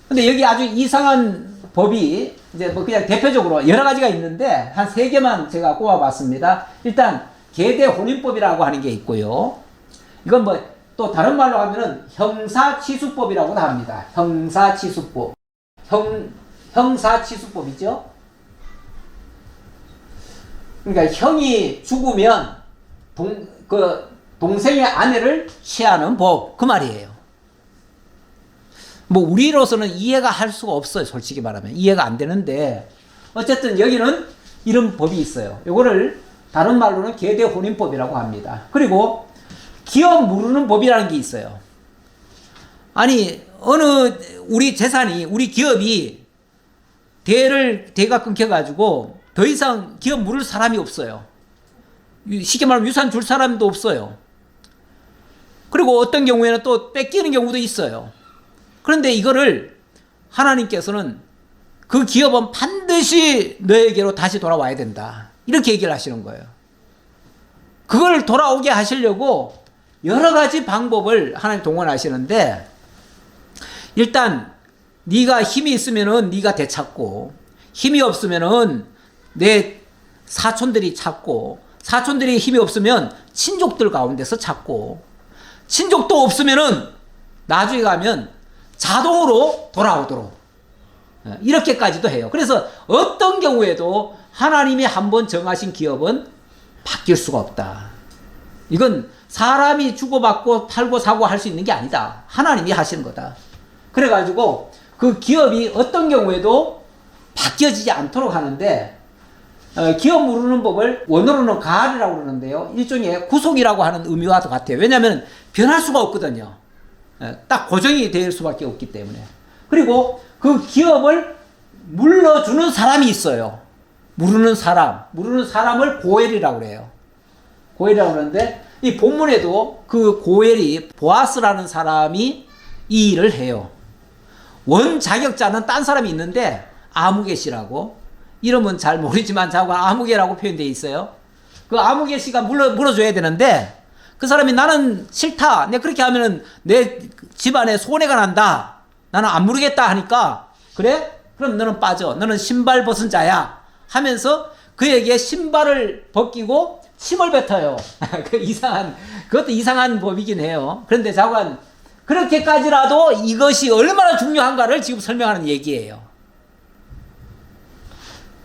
근데 여기 아주 이상한 법이 이제 뭐 그냥 대표적으로 여러 가지가 있는데 한 3개만 제가 꼽아봤습니다. 일단 계대 혼인법이라고 하는 게 있고요. 이건 뭐 또 다른 말로 하면은 형사치수법이라고도 합니다. 형사치수법. 형사치수법이죠. 그러니까 형이 죽으면 동생의 아내를 취하는 법, 그 말이에요. 뭐 우리로서는 이해가 할 수가 없어요. 솔직히 말하면 이해가 안 되는데 어쨌든 여기는 이런 법이 있어요. 요거를 다른 말로는 계대 혼인법이라고 합니다. 그리고 기업 무르는 법이라는 게 있어요. 아니 어느 우리 재산이 우리 기업이 대가 끊겨가지고 더 이상 기업 물을 사람이 없어요. 쉽게 말하면 유산 줄 사람도 없어요. 그리고 어떤 경우에는 또 뺏기는 경우도 있어요. 그런데 이거를 하나님께서는 그 기업은 반드시 너에게로 다시 돌아와야 된다. 이렇게 얘기를 하시는 거예요. 그걸 돌아오게 하시려고 여러 가지 방법을 하나님 동원하시는데 일단 네가 힘이 있으면은 네가 되찾고 힘이 없으면은 내 사촌들이 찾고 사촌들이 힘이 없으면 친족들 가운데서 찾고 친족도 없으면은 나중에 가면 자동으로 돌아오도록 이렇게까지도 해요. 그래서 어떤 경우에도 하나님이 한번 정하신 기업은 바뀔 수가 없다. 이건 사람이 주고받고 팔고 사고 할 수 있는 게 아니다. 하나님이 하시는 거다. 그래가지고 그 기업이 어떤 경우에도 바뀌어지지 않도록 하는데 기업 무르는 법을 원어로는 가을이라고 그러는데요. 일종의 구속이라고 하는 의미와 같아요. 왜냐하면 변할 수가 없거든요. 딱 고정이 될 수밖에 없기 때문에. 그리고 그 기업을 물러주는 사람이 있어요. 무르는 사람을 고엘이라고 그래요. 고엘이라고 그러는데 이 본문에도 그 고엘이 보아스라는 사람이 이 일을 해요. 원 자격자는 딴 사람이 있는데 아무개 씨라고 이름은 잘 모르지만 자고 아무개라고 표현되어 있어요. 그 아무개 씨가 물어줘야 되는데 그 사람이 나는 싫다. 내가 그렇게 하면은 내 집안에 손해가 난다. 나는 안 무르겠다 하니까 그래? 그럼 너는 빠져. 너는 신발 벗은 자야. 하면서 그에게 신발을 벗기고 침을 뱉어요. 그것도 이상한 법이긴 해요. 그런데 자관 그렇게까지라도 이것이 얼마나 중요한가를 지금 설명하는 얘기예요.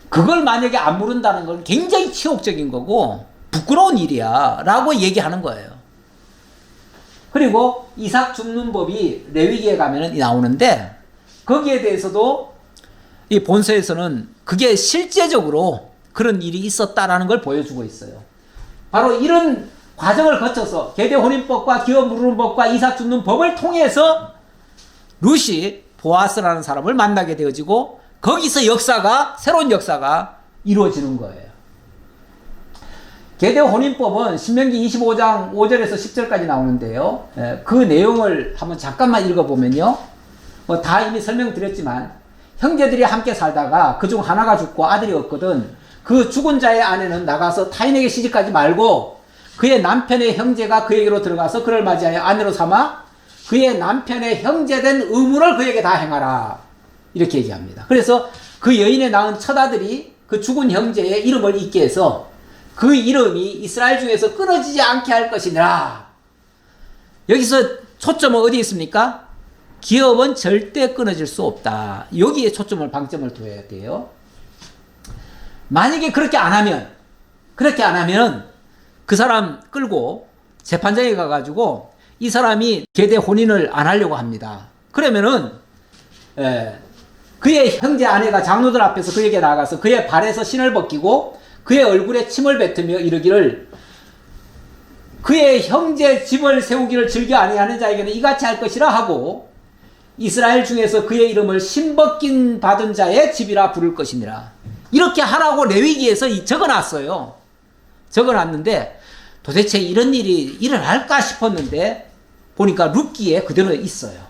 그걸 만약에 안 물은다는 건 굉장히 치욕적인 거고 부끄러운 일이야 라고 얘기하는 거예요. 그리고 이삭 줍는 법이 레위기에 가면은 나오는데 거기에 대해서도 이 본서에서는 그게 실제적으로 그런 일이 있었다라는 걸 보여주고 있어요. 바로 이런 과정을 거쳐서 계대 혼인법과 기업 무르는 법과 이삭 줍는 법을 통해서 룻이 보아스라는 사람을 만나게 되어지고 거기서 새로운 역사가 이루어지는 거예요. 계대 혼인법은 신명기 25장 5절에서 10절까지 나오는데요. 그 내용을 한번 잠깐만 읽어보면요. 뭐 다 이미 설명드렸지만 형제들이 함께 살다가 그중 하나가 죽고 아들이 없거든. 그 죽은 자의 아내는 나가서 타인에게 시집가지 말고 그의 남편의 형제가 그에게로 들어가서 그를 맞이하여 아내로 삼아 그의 남편의 형제된 의무를 그에게 다 행하라. 이렇게 얘기합니다. 그래서 그 여인의 낳은 첫아들이 그 죽은 형제의 이름을 잊게 해서 그 이름이 이스라엘 중에서 끊어지지 않게 할 것이니라. 여기서 초점은 어디 있습니까? 기업은 절대 끊어질 수 없다. 여기에 방점을 둬야 돼요. 만약에 그렇게 안 하면 그 사람 끌고 재판장에 가가지고 이 사람이 계대 혼인을 안 하려고 합니다. 그러면은 그의 형제 아내가 장로들 앞에서 그에게 나가서 그의 발에서 신을 벗기고 그의 얼굴에 침을 뱉으며 이르기를 그의 형제 집을 세우기를 즐겨 아니하는 자에게는 이같이 할 것이라 하고 이스라엘 중에서 그의 이름을 신벗긴 받은 자의 집이라 부를 것이니라. 이렇게 하라고 레위기에서 적어놨어요. 적어놨는데 도대체 이런 일이 일어날까 싶었는데 보니까 룻기에 그대로 있어요.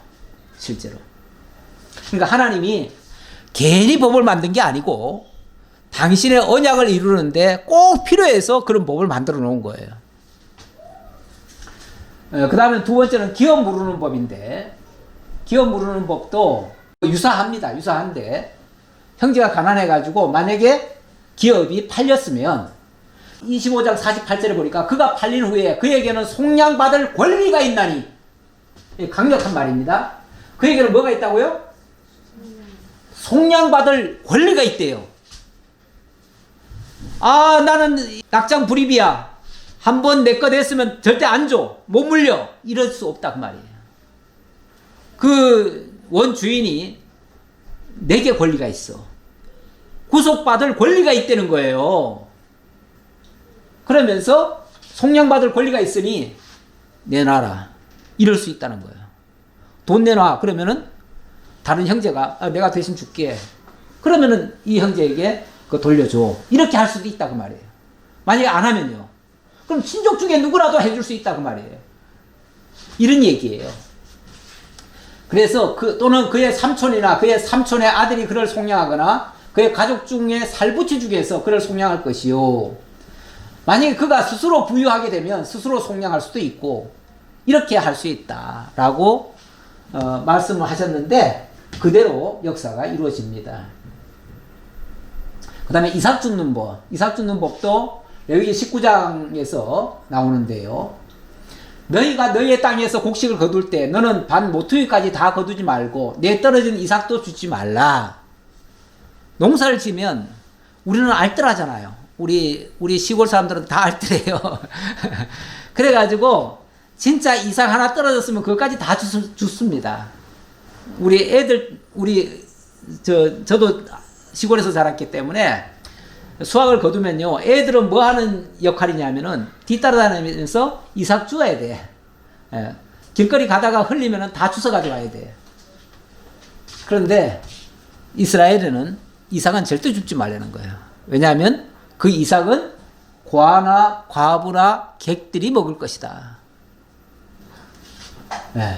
실제로. 그러니까 하나님이 괜히 법을 만든 게 아니고 당신의 언약을 이루는데 꼭 필요해서 그런 법을 만들어 놓은 거예요. 그 다음에 두 번째는 기업 무르는 법인데, 기업 무르는 법도 유사합니다. 유사한데 형제가 가난해가지고 만약에 기업이 팔렸으면 25장 48절에 보니까 그가 팔린 후에 그에게는 속량받을 권리가 있나니, 강력한 말입니다. 그에게는 뭐가 있다고요? 속량받을 권리가 있대요. 아, 나는 낙장 불입이야. 한번 내 것 됐으면 절대 안 줘. 못 물려. 이럴 수 없다 그 말이에요. 그 원주인이 내게 권리가 있어. 구속받을 권리가 있다는 거예요. 그러면서 속량받을 권리가 있으니 내놔라. 이럴 수 있다는 거예요. 돈 내놔. 그러면은 다른 형제가 내가 대신 줄게. 그러면은 이 형제에게 그거 돌려줘. 이렇게 할 수도 있다고 말이에요. 만약에 안 하면요. 그럼 친족 중에 누구라도 해줄 수 있다고 말이에요. 이런 얘기예요. 그래서 또는 그의 삼촌이나 그의 삼촌의 아들이 그를 속량하거나 그의 가족 중에 살붙이 중에서 그를 속량할 것이요. 만약에 그가 스스로 부유하게 되면 스스로 속량할 수도 있고 이렇게 할 수 있다라고 말씀을 하셨는데 그대로 역사가 이루어집니다. 그 다음에 이삭 죽는 법. 이삭 죽는 법도 레위기 19장에서 나오는데요. 너희가 너희의 땅에서 곡식을 거둘 때 너는 반 모퉁이까지 다 거두지 말고 내 떨어진 이삭도 주지 말라. 농사를 지면 우리는 알뜰하잖아요. 우리 시골 사람들은 다 알뜰해요. 그래가지고 진짜 이삭 하나 떨어졌으면 그것까지 다 줍습니다. 우리 애들 저도 시골에서 자랐기 때문에 수확을 거두면요, 애들은 뭐 하는 역할이냐면은 뒤따라다니면서 이삭 주어야 돼. 예. 길거리 가다가 흘리면은 다 주워 가져와야 돼. 그런데 이스라엘에는 이삭은 절대 줍지 말라는 거예요. 왜냐하면 그 이삭은 과나 과부나 객들이 먹을 것이다. 예.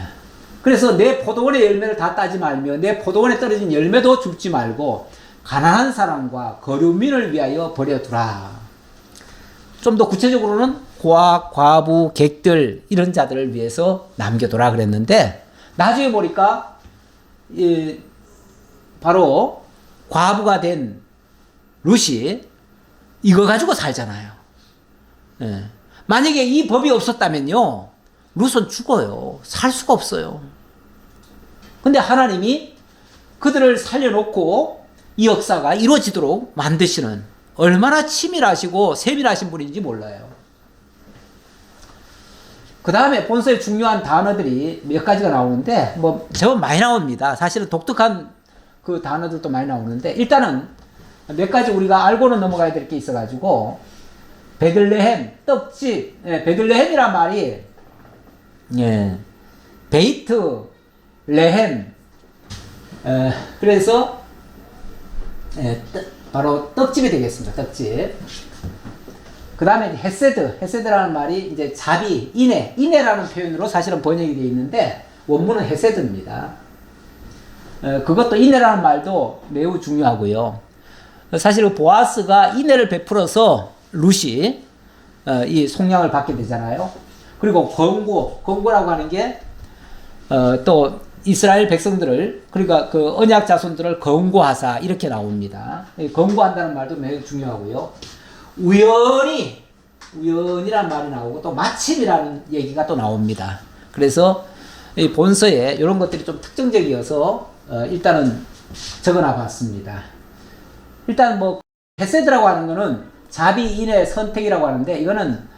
그래서 내 포도원의 열매를 다 따지 말며 내 포도원에 떨어진 열매도 줍지 말고 가난한 사람과 거류민을 위하여 버려두라. 좀 더 구체적으로는 고아, 과부, 객들 이런 자들을 위해서 남겨둬라 그랬는데 나중에 보니까 바로 과부가 된 룻이 이거 가지고 살잖아요. 예. 만약에 이 법이 없었다면요 룻은 죽어요. 살 수가 없어요. 근데 하나님이 그들을 살려놓고 이 역사가 이루어지도록 만드시는 얼마나 치밀하시고 세밀하신 분인지 몰라요. 그 다음에 본서에 중요한 단어들이 몇 가지가 나오는데 뭐 제법 많이 나옵니다. 사실은 독특한 그 단어들도 많이 나오는데 일단은 몇 가지 우리가 알고는 넘어가야 될 게 있어가지고 베들레헴 떡집, 베들레헴이란 말이 베이트 레헴, 그래서 바로 떡집이 되겠습니다. 떡집. 그 다음에 헤세드라는 말이 이제 자비, 인애라는 표현으로 사실은 번역이 되어 있는데 원문은 헤세드입니다. 그것도 인애라는 말도 매우 중요하고요. 사실 그 보아스가 인애를 베풀어서 룻이 이 속량을 받게 되잖아요. 그리고 권고라고 하는 게 또 이스라엘 백성들을, 그러니까 그 언약 자손들을 권고하사 이렇게 나옵니다. 권고한다는 말도 매우 중요하고요. 우연이라는 말이 나오고 또 마침이라는 얘기가 또 나옵니다. 그래서 이 본서에 이런 것들이 좀 특징적이어서 일단은 적어놔 봤습니다. 일단 뭐 헤세드라고 하는 거는 자비, 인애, 선택이라고 하는데 이거는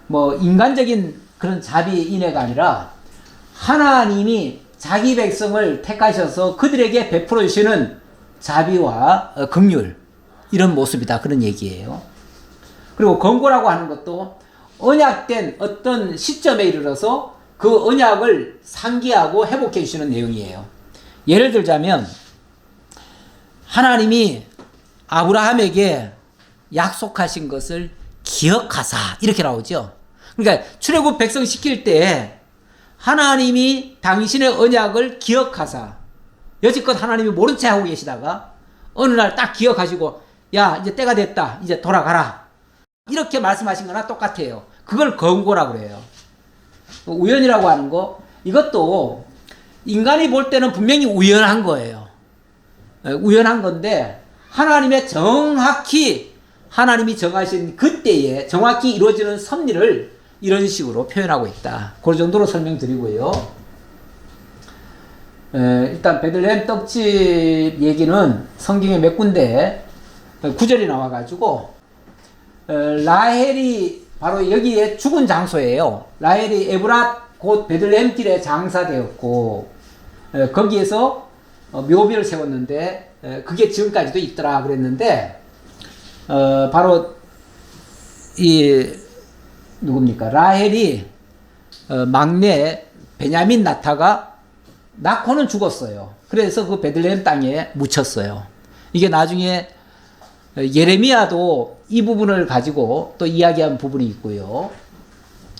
뭐 인간적인 그런 자비, 인애가 아니라 하나님이 자기 백성을 택하셔서 그들에게 베풀어 주시는 자비와 긍휼, 이런 모습이다 그런 얘기예요. 그리고 권고라고 하는 것도 언약된 어떤 시점에 이르러서 그 언약을 상기하고 회복해 주시는 내용이에요. 예를 들자면 하나님이 아브라함에게 약속하신 것을 기억하사 이렇게 나오죠. 그러니까 출애굽 백성 시킬 때 하나님이 당신의 언약을 기억하사, 여지껏 하나님이 모른 채 하고 계시다가 어느 날 딱 기억하시고 야 이제 때가 됐다 이제 돌아가라 이렇게 말씀하신 거나 똑같아요. 그걸 권고라고 그래요. 우연이라고 하는 거, 이것도 인간이 볼 때는 분명히 우연한 거예요. 우연한 건데 하나님의 정확히 하나님이 정하신 그때에 정확히 이루어지는 섭리를 이런 식으로 표현하고 있다. 그 정도로 설명드리고요. 일단 베들레헴 떡집 얘기는 성경에 몇 군데 구절이 나와가지고 라헬이 바로 여기에 죽은 장소예요. 라헬이 에브랏 곧 베들레헴 길에 장사되었고 거기에서 묘비를 세웠는데 그게 지금까지도 있더라 그랬는데 바로 이 누굽니까? 라헬이 막내 베냐민 낳다가 낳고는 죽었어요. 그래서 그 베들레헴 땅에 묻혔어요. 이게 나중에 예레미야도 이 부분을 가지고 또 이야기한 부분이 있고요.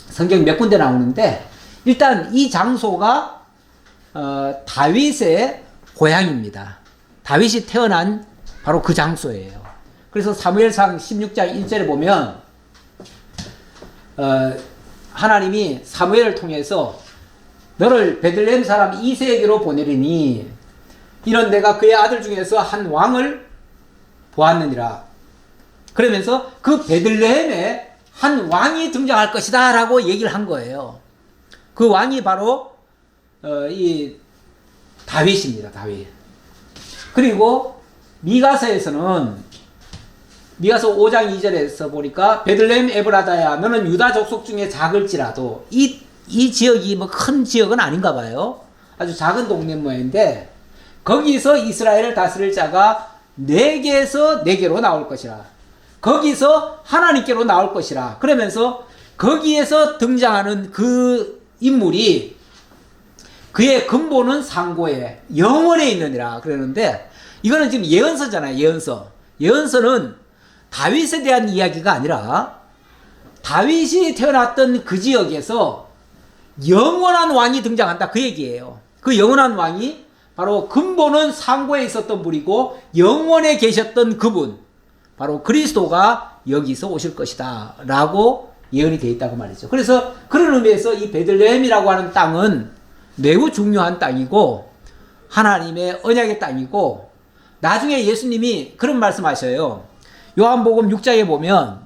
성경 몇 군데 나오는데 일단 이 장소가 다윗의 고향입니다. 다윗이 태어난 바로 그 장소예요. 그래서 사무엘상 16장 1절에 보면 하나님이 사무엘을 통해서 너를 베들레헴 사람 이새에게로 보내리니 이런 내가 그의 아들 중에서 한 왕을 보았느니라. 그러면서 그 베들레헴에 한 왕이 등장할 것이다 라고 얘기를 한 거예요. 그 왕이 바로 이 다윗입니다. 다윗. 그리고 미가서에서는 미가서 5장 2절에서 보니까 베들레헴 에브라다야 너는 유다 족속 중에 작을지라도 이 지역이 뭐 큰 지역은 아닌가 봐요. 아주 작은 동네 모양인데 거기서 이스라엘을 다스릴 자가 네개에서 네개로 나올 것이라. 거기서 하나님께로 나올 것이라. 그러면서 거기에서 등장하는 그 인물이 그의 근본은 상고에 영원에 있느니라 그러는데 이거는 지금 예언서잖아요. 예언서는 다윗에 대한 이야기가 아니라 다윗이 태어났던 그 지역에서 영원한 왕이 등장한다 그 얘기예요. 그 영원한 왕이 바로 근본은 상고에 있었던 분이고 영원에 계셨던 그분 바로 그리스도가 여기서 오실 것이다 라고 예언이 되어 있다고 말이죠. 그래서 그런 의미에서 이 베들레헴이라고 하는 땅은 매우 중요한 땅이고 하나님의 언약의 땅이고 나중에 예수님이 그런 말씀하셔요. 요한복음 6장에 보면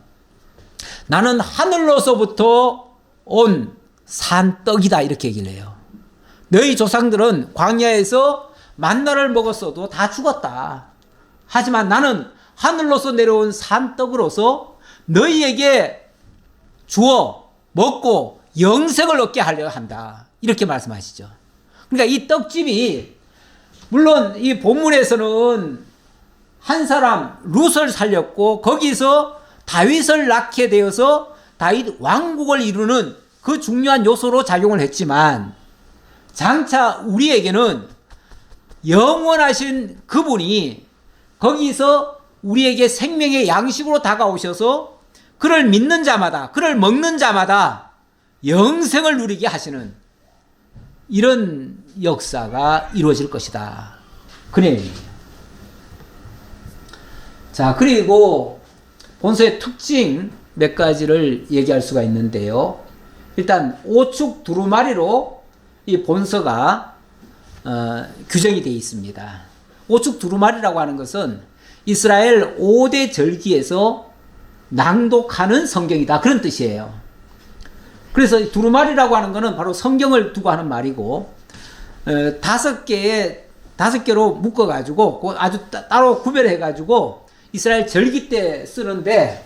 나는 하늘로서부터 온 산떡이다 이렇게 얘기를 해요. 너희 조상들은 광야에서 만나를 먹었어도 다 죽었다. 하지만 나는 하늘로서 내려온 산떡으로서 너희에게 주어 먹고 영생을 얻게 하려 한다. 이렇게 말씀하시죠. 그러니까 이 떡집이 물론 이 본문에서는 한 사람 룻을 살렸고 거기서 다윗을 낳게 되어서 다윗 왕국을 이루는 그 중요한 요소로 작용을 했지만 장차 우리에게는 영원하신 그분이 거기서 우리에게 생명의 양식으로 다가오셔서 그를 믿는 자마다 그를 먹는 자마다 영생을 누리게 하시는 이런 역사가 이루어질 것이다. 그 내용이에요. 자, 그리고 본서의 특징 몇 가지를 얘기할 수가 있는데요. 일단 오축 두루마리로 이 본서가 규정이 되어 있습니다. 오축 두루마리라고 하는 것은 이스라엘 5대 절기에서 낭독하는 성경이다 그런 뜻이에요. 그래서 두루마리라고 하는 것은 바로 성경을 두고 하는 말이고 5개로 묶어가지고 아주 따로 구별해가지고 이스라엘 절기 때 쓰는데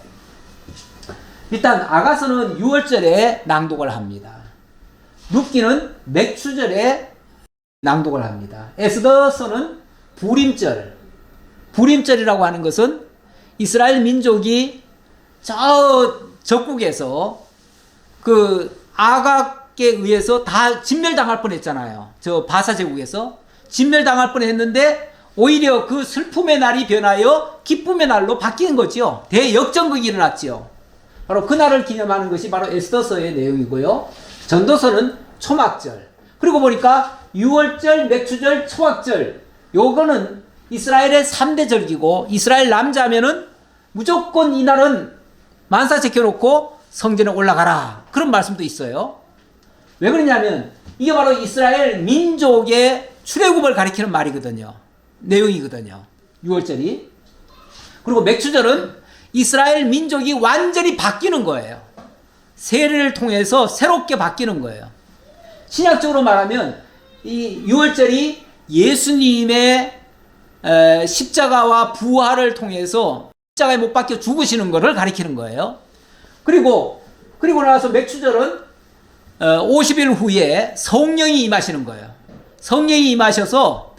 일단 아가서는 6월절에 낭독을 합니다. 룻기는 맥추절에 낭독을 합니다. 에스더서는 부림절이라고 하는 것은 이스라엘 민족이 저 적국에서 그 아각에 의해서 다 진멸당할 뻔했잖아요. 저 바사 제국에서 진멸당할 뻔했는데 오히려 그 슬픔의 날이 변하여 기쁨의 날로 바뀌는 거죠. 대역전극이 일어났죠. 바로 그날을 기념하는 것이 바로 에스더서의 내용이고요. 전도서는 초막절. 그리고 보니까 유월절, 맥추절, 초막절. 요거는 이스라엘의 3대 절기고 이스라엘 남자면은 무조건 이날은 만사 제켜놓고 성전에 올라가라. 그런 말씀도 있어요. 왜 그러냐면 이게 바로 이스라엘 민족의 출애굽을 가리키는 말이거든요. 내용이거든요. 유월절이. 그리고 맥추절은 이스라엘 민족이 완전히 바뀌는 거예요. 세례를 통해서 새롭게 바뀌는 거예요. 신약적으로 말하면 이 유월절이 예수님의 십자가와 부활을 통해서 십자가에 못 박혀 죽으시는 것을 가리키는 거예요. 그리고 나서 맥추절은 50일 후에 성령이 임하시는 거예요. 성령이 임하셔서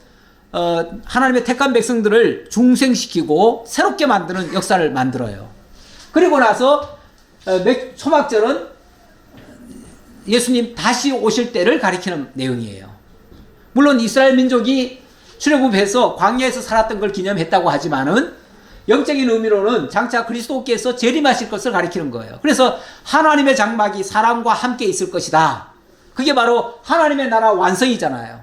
하나님의 택한 백성들을 중생시키고 새롭게 만드는 역사를 만들어요. 그리고 나서 초막절은 예수님 다시 오실 때를 가리키는 내용이에요. 물론 이스라엘 민족이 출애굽해서 광야에서 살았던 걸 기념했다고 하지만은 영적인 의미로는 장차 그리스도께서 재림하실 것을 가리키는 거예요. 그래서 하나님의 장막이 사람과 함께 있을 것이다. 그게 바로 하나님의 나라 완성이잖아요.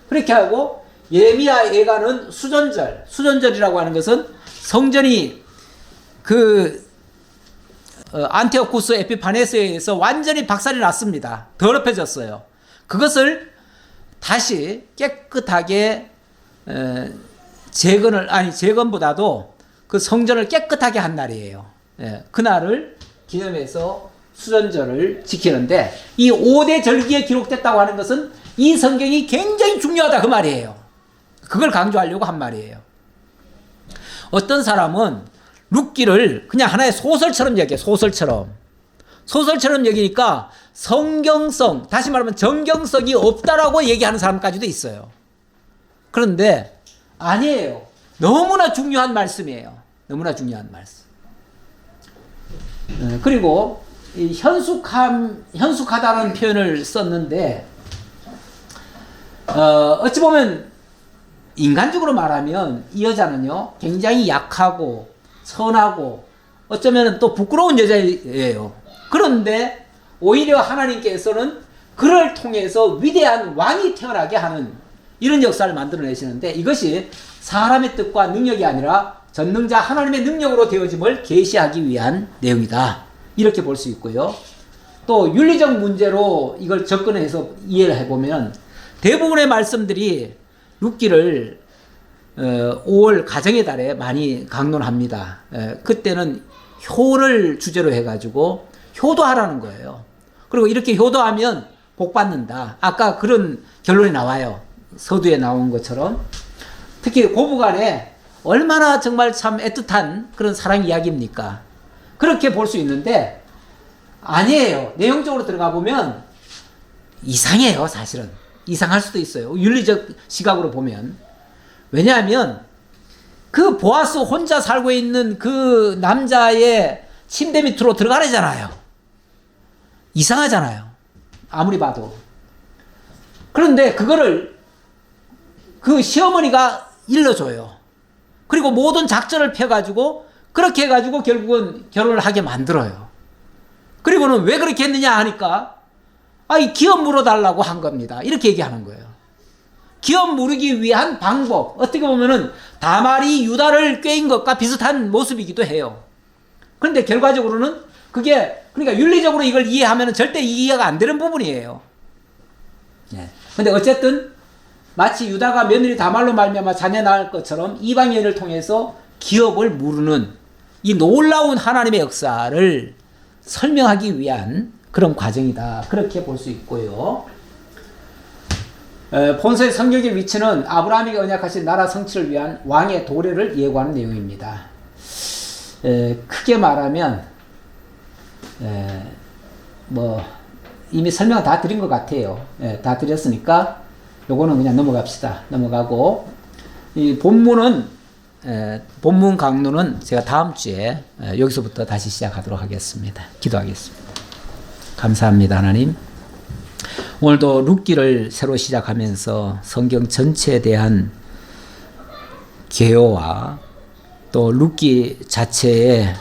그렇게 하고 예레미야 예가는 수전절이라고 하는 것은 성전이 안티오쿠스 에피파네스에 의해서 완전히 박살이 났습니다. 더럽혀졌어요. 그것을 다시 깨끗하게 재건보다도 그 성전을 깨끗하게 한 날이에요. 그날을 기념해서 수전절을 지키는데 이 5대 절기에 기록됐다고 하는 것은 이 성경이 굉장히 중요하다 그 말이에요. 그걸 강조하려고 한 말이에요. 어떤 사람은 룻기를 그냥 하나의 소설처럼 여겨요. 소설처럼 여기니까 성경성, 다시 말하면 정경성이 없다라고 얘기하는 사람까지도 있어요. 그런데 아니에요. 너무나 중요한 말씀이에요. 너무나 중요한 말씀. 그리고 이 현숙하다는 표현을 썼는데 어찌 보면 인간적으로 말하면 이 여자는요 굉장히 약하고 선하고 어쩌면 또 부끄러운 여자예요. 그런데 오히려 하나님께서는 그를 통해서 위대한 왕이 태어나게 하는 이런 역사를 만들어내시는데 이것이 사람의 뜻과 능력이 아니라 전능자 하나님의 능력으로 되어짐을 계시하기 위한 내용이다. 이렇게 볼 수 있고요. 또 윤리적 문제로 이걸 접근해서 이해를 해보면 대부분의 말씀들이 룻기를 5월 가정의 달에 많이 강론합니다. 그때는 효를 주제로 해가지고 효도하라는 거예요. 그리고 이렇게 효도하면 복 받는다. 아까 그런 결론이 나와요. 서두에 나온 것처럼. 특히 고부간에 얼마나 정말 참 애틋한 그런 사랑 이야기입니까? 그렇게 볼 수 있는데 아니에요. 내용적으로 들어가 보면 이상해요. 사실은. 이상할 수도 있어요. 윤리적 시각으로 보면. 왜냐하면 그 보아스 혼자 살고 있는 그 남자의 침대 밑으로 들어가려잖아요. 이상하잖아요. 아무리 봐도. 그런데 그거를 그 시어머니가 일러줘요. 그리고 모든 작전을 펴가지고 그렇게 해가지고 결국은 결혼을 하게 만들어요. 그리고는 왜 그렇게 했느냐 하니까 이 기업 물어달라고 한 겁니다. 이렇게 얘기하는 거예요. 기업 물기 위한 방법. 어떻게 보면은 다말이 유다를 꾀인 것과 비슷한 모습이기도 해요. 그런데 결과적으로는 그게 그러니까 윤리적으로 이걸 이해하면 절대 이해가 안 되는 부분이에요. 근데 어쨌든 마치 유다가 며느리 다말로 말미암아 자녀 낳을 것처럼 이방 여인을 통해서 기업을 무르는 이 놀라운 하나님의 역사를 설명하기 위한 그런 과정이다. 그렇게 볼 수 있고요. 본서의 성경의 위치는 아브라함에게 언약하신 나라 성취를 위한 왕의 도래를 예고하는 내용입니다. 크게 말하면 이미 설명 다 드린 것 같아요. 다 드렸으니까 요거는 그냥 넘어갑시다. 넘어가고 이 본문 강론은 제가 다음 주에 여기서부터 다시 시작하도록 하겠습니다. 기도하겠습니다. 감사합니다, 하나님. 오늘도 룻기를 새로 시작하면서 성경 전체에 대한 개요와 또 룻기 자체의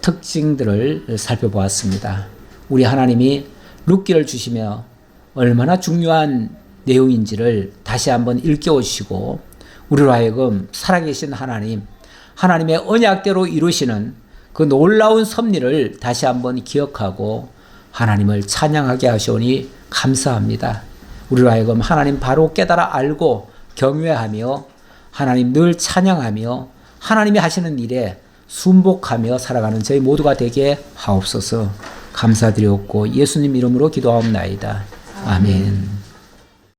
특징들을 살펴보았습니다. 우리 하나님이 룻기를 주시며 얼마나 중요한 내용인지를 다시 한번 일깨워주시고 우리로 하여금 살아계신 하나님, 하나님의 언약대로 이루시는 그 놀라운 섭리를 다시 한번 기억하고 하나님을 찬양하게 하시오니 감사합니다. 우리로 하여금 하나님 바로 깨달아 알고 경외하며 하나님 늘 찬양하며 하나님이 하시는 일에 순복하며 살아가는 저희 모두가 되게 하옵소서. 감사드리옵고 예수님 이름으로 기도하옵나이다. 아멘.